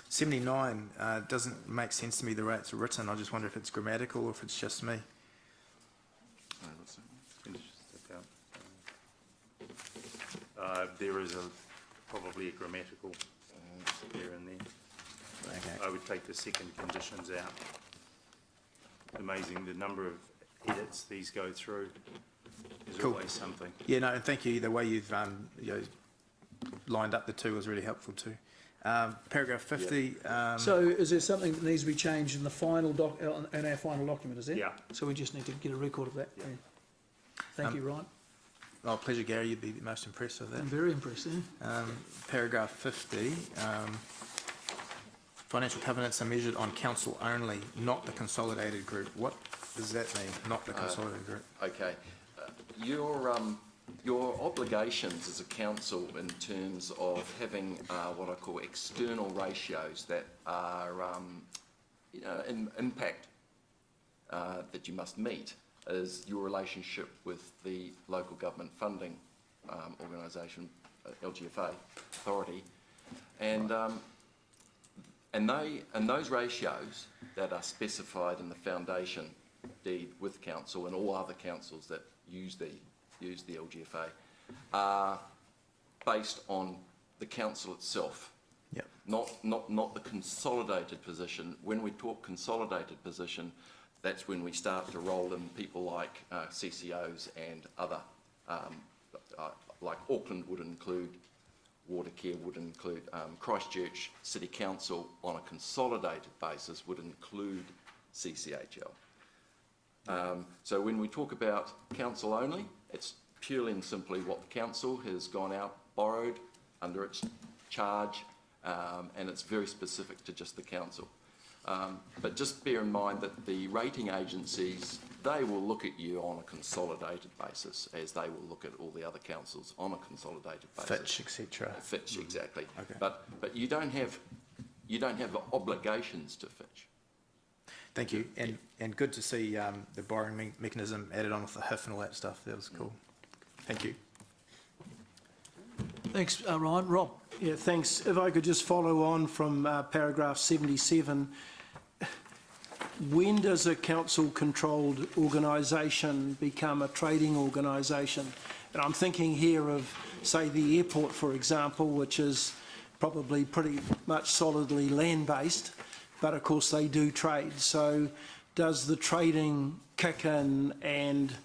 79 doesn't make sense to me the way it's written. I just wonder if it's grammatical or if it's just me. There is probably a grammatical error in there. I would take the second conditions out. Amazing the number of edits these go through. There's Cool. always something. Yeah, no, and thank you. The way you've lined up the two was really helpful too. Paragraph 50. So is there something that needs to be changed in the final in our final document, is there? Yeah. So we just need to get a record of that? Yeah. Thank you, Ryan. Oh, pleasure, Gary. You'd be the most impressed with that. I'm very impressed, yeah. Paragraph 50. Financial covenants are measured on council only, not the consolidated group. What does that mean, not the consolidated group? Okay. Your obligations as a council in terms of having what I call external ratios that are, impact that you must meet is your relationship with the local government funding organisation, LGFA authority, and those ratios that are specified in the foundation deed with council and all other councils that use the LGFA are based on the council itself. Yep. Not the consolidated position. When we talk consolidated position, that's when we start to roll in people like CCOs and other, like Auckland would include, Watercare would include, Christchurch City Council on a consolidated basis would include CCHL. So when we talk about council only, it's purely and simply what the council has gone out, borrowed under its charge, and it's very specific to just the council. But just bear in mind that the rating agencies, they will look at you on a consolidated basis, as they will look at all the other councils on a consolidated basis. Fitch, etc. Fitch, exactly. Okay. But you don't have obligations to Fitch. Thank you, and good to see the borrowing mechanism added on with the HIF and all that stuff. That was cool. Thank you. Thanks, Ryan. Rob? Yeah, thanks. If I could just follow on from paragraph 77. When does a council-controlled organisation become a trading organisation? And I'm thinking here of, say, the airport, for example, which is probably pretty much solidly land-based, but of course they do trade. So does the trading kick in and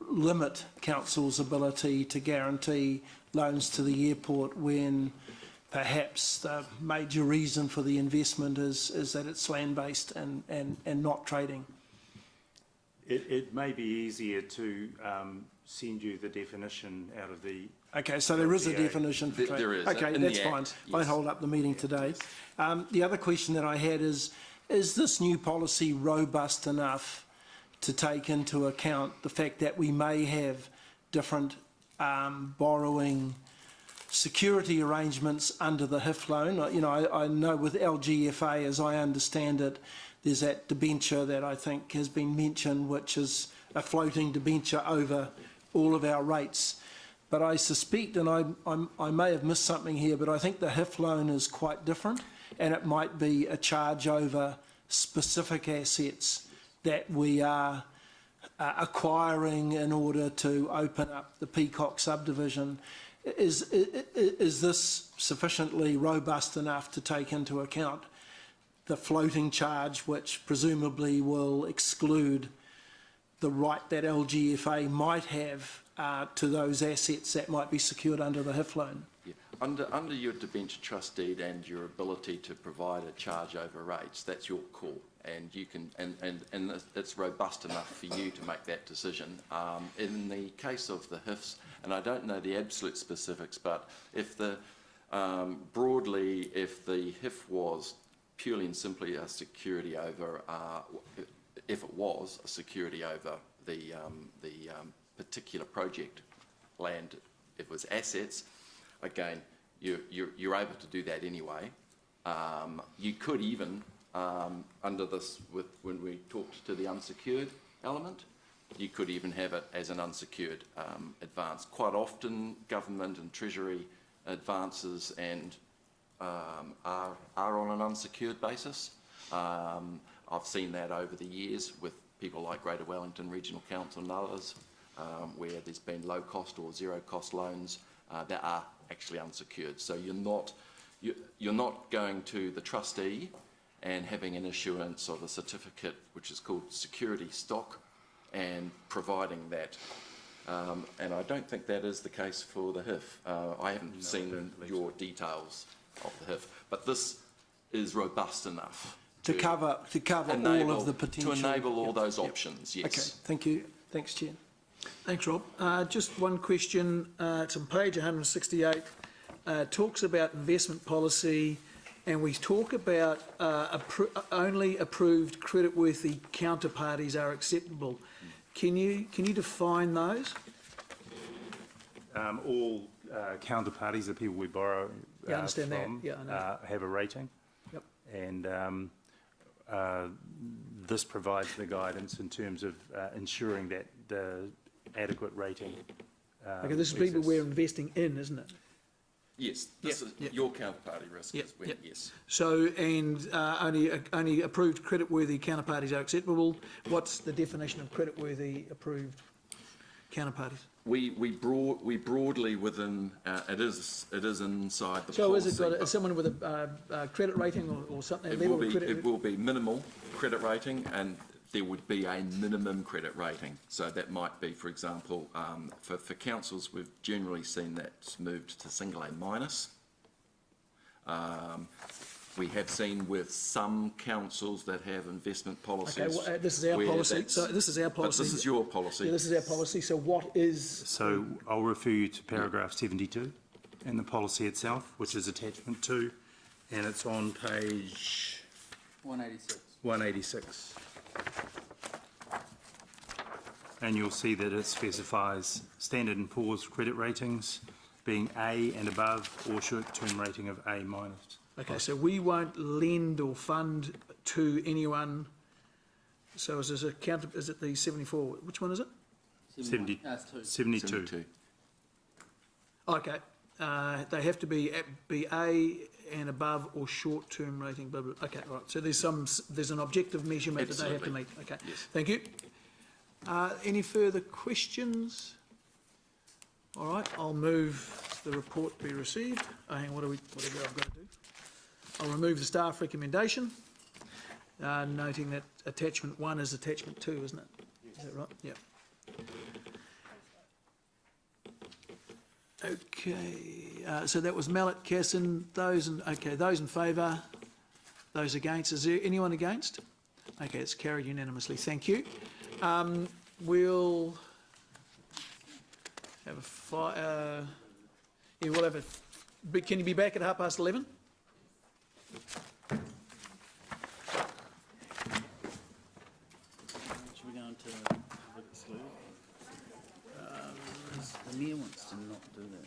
limit council's ability to guarantee loans to the airport when perhaps the major reason for the investment is that it's land-based and not trading? It may be easier to send you the definition out of the... Okay, so there is a definition for trade. There is. Okay, in that's the fine. Act, Won't yes. hold up the meeting today. The other question that I had is this new policy robust enough to take into account the fact that we may have different borrowing security arrangements under the HIF loan? I know with LGFA, as I understand it, there's that debenture that I think has been mentioned, which is a floating debenture over all of our rates. But I suspect, and I may have missed something here, but I think the HIF loan is quite different, and it might be a charge over specific assets that we are acquiring in order to open up the Peacock subdivision. Is this sufficiently robust enough to take into account the floating charge, which presumably will exclude the right that LGFA might have to those assets that might be secured under the HIF loan? Yeah. Under your debenture trust deed and your ability to provide a charge over rates, that's your call, and you can and it's robust enough for you to make that decision. In the case of the HIFs, and I don't know the absolute specifics, but if the broadly, if the HIF was purely and simply a security over, if it was a security over the particular project land, if it was assets, again, you're able to do that anyway. You could even, under this, when we talked to the unsecured element, you could even have it as an unsecured advance. Quite often, government and treasury advances and are on an unsecured basis. I've seen that over the years with people like Greater Wellington Regional Council and others, where there's been low cost or zero cost loans that are actually unsecured. So you're not going to the trustee and having an issuance of a certificate which is called security stock and providing that. And I don't think that is the case for the HIF. I haven't seen your details of the HIF, but this is robust enough To cover enable, all of the potential. to enable all those options. Yes. Okay, thank you. Thanks, Chair. Thanks, Rob. Just one question. It's on page 168. Talks about investment policy, and we talk about only approved creditworthy counterparties are acceptable. Can you define those? All counterparties, the people we borrow Yeah, I understand that. from, Yeah, I know. have a rating. Yep. And this provides the guidance in terms of ensuring that the adequate rating. Okay, this is people we're investing in, isn't it? Yes, this is your counterparty risk. Is when, yes. So, and only approved creditworthy counterparties are acceptable. What's the definition of creditworthy approved counterparties? We broadly within it is inside the So policy. is it got someone with a credit rating or something? It will be minimal credit rating, and there would be a minimum credit rating. So that might be, for example, for councils, we've generally seen that moved to single A minus. We have seen with some councils that have investment policies. Okay, well, this is our policy. So this is our policy. But this is your policy. Yeah, this is our policy. So what is? So I'll refer you to paragraph 72 in the policy itself, which is attachment 2, and it's on page 186. 186. And you'll see that it specifies Standard & Poor's credit ratings being A and above, or short-term rating of A minus. Okay, so we won't lend or fund to anyone. So is this a counter? Is it the 74? Which one is it? 72. Okay, they have to be A and above or short-term rating. Blah, blah. Okay, all right. So there's an objective measurement that they have to meet. Okay, yes. Thank you. Any further questions? All right, I'll move the report be received. Hang on, whatever I've got to do. I'll remove the staff recommendation, noting that attachment 1 is attachment 2, isn't it? Is that right? Yeah. Okay, so that was Mallet, Casson, those in favour, those against. Is there anyone against? Okay, it's carried unanimously. Thank you. We'll have we'll have a. Can you be back at 11:30? Should we go into public exclude? The mayor wants to not do that.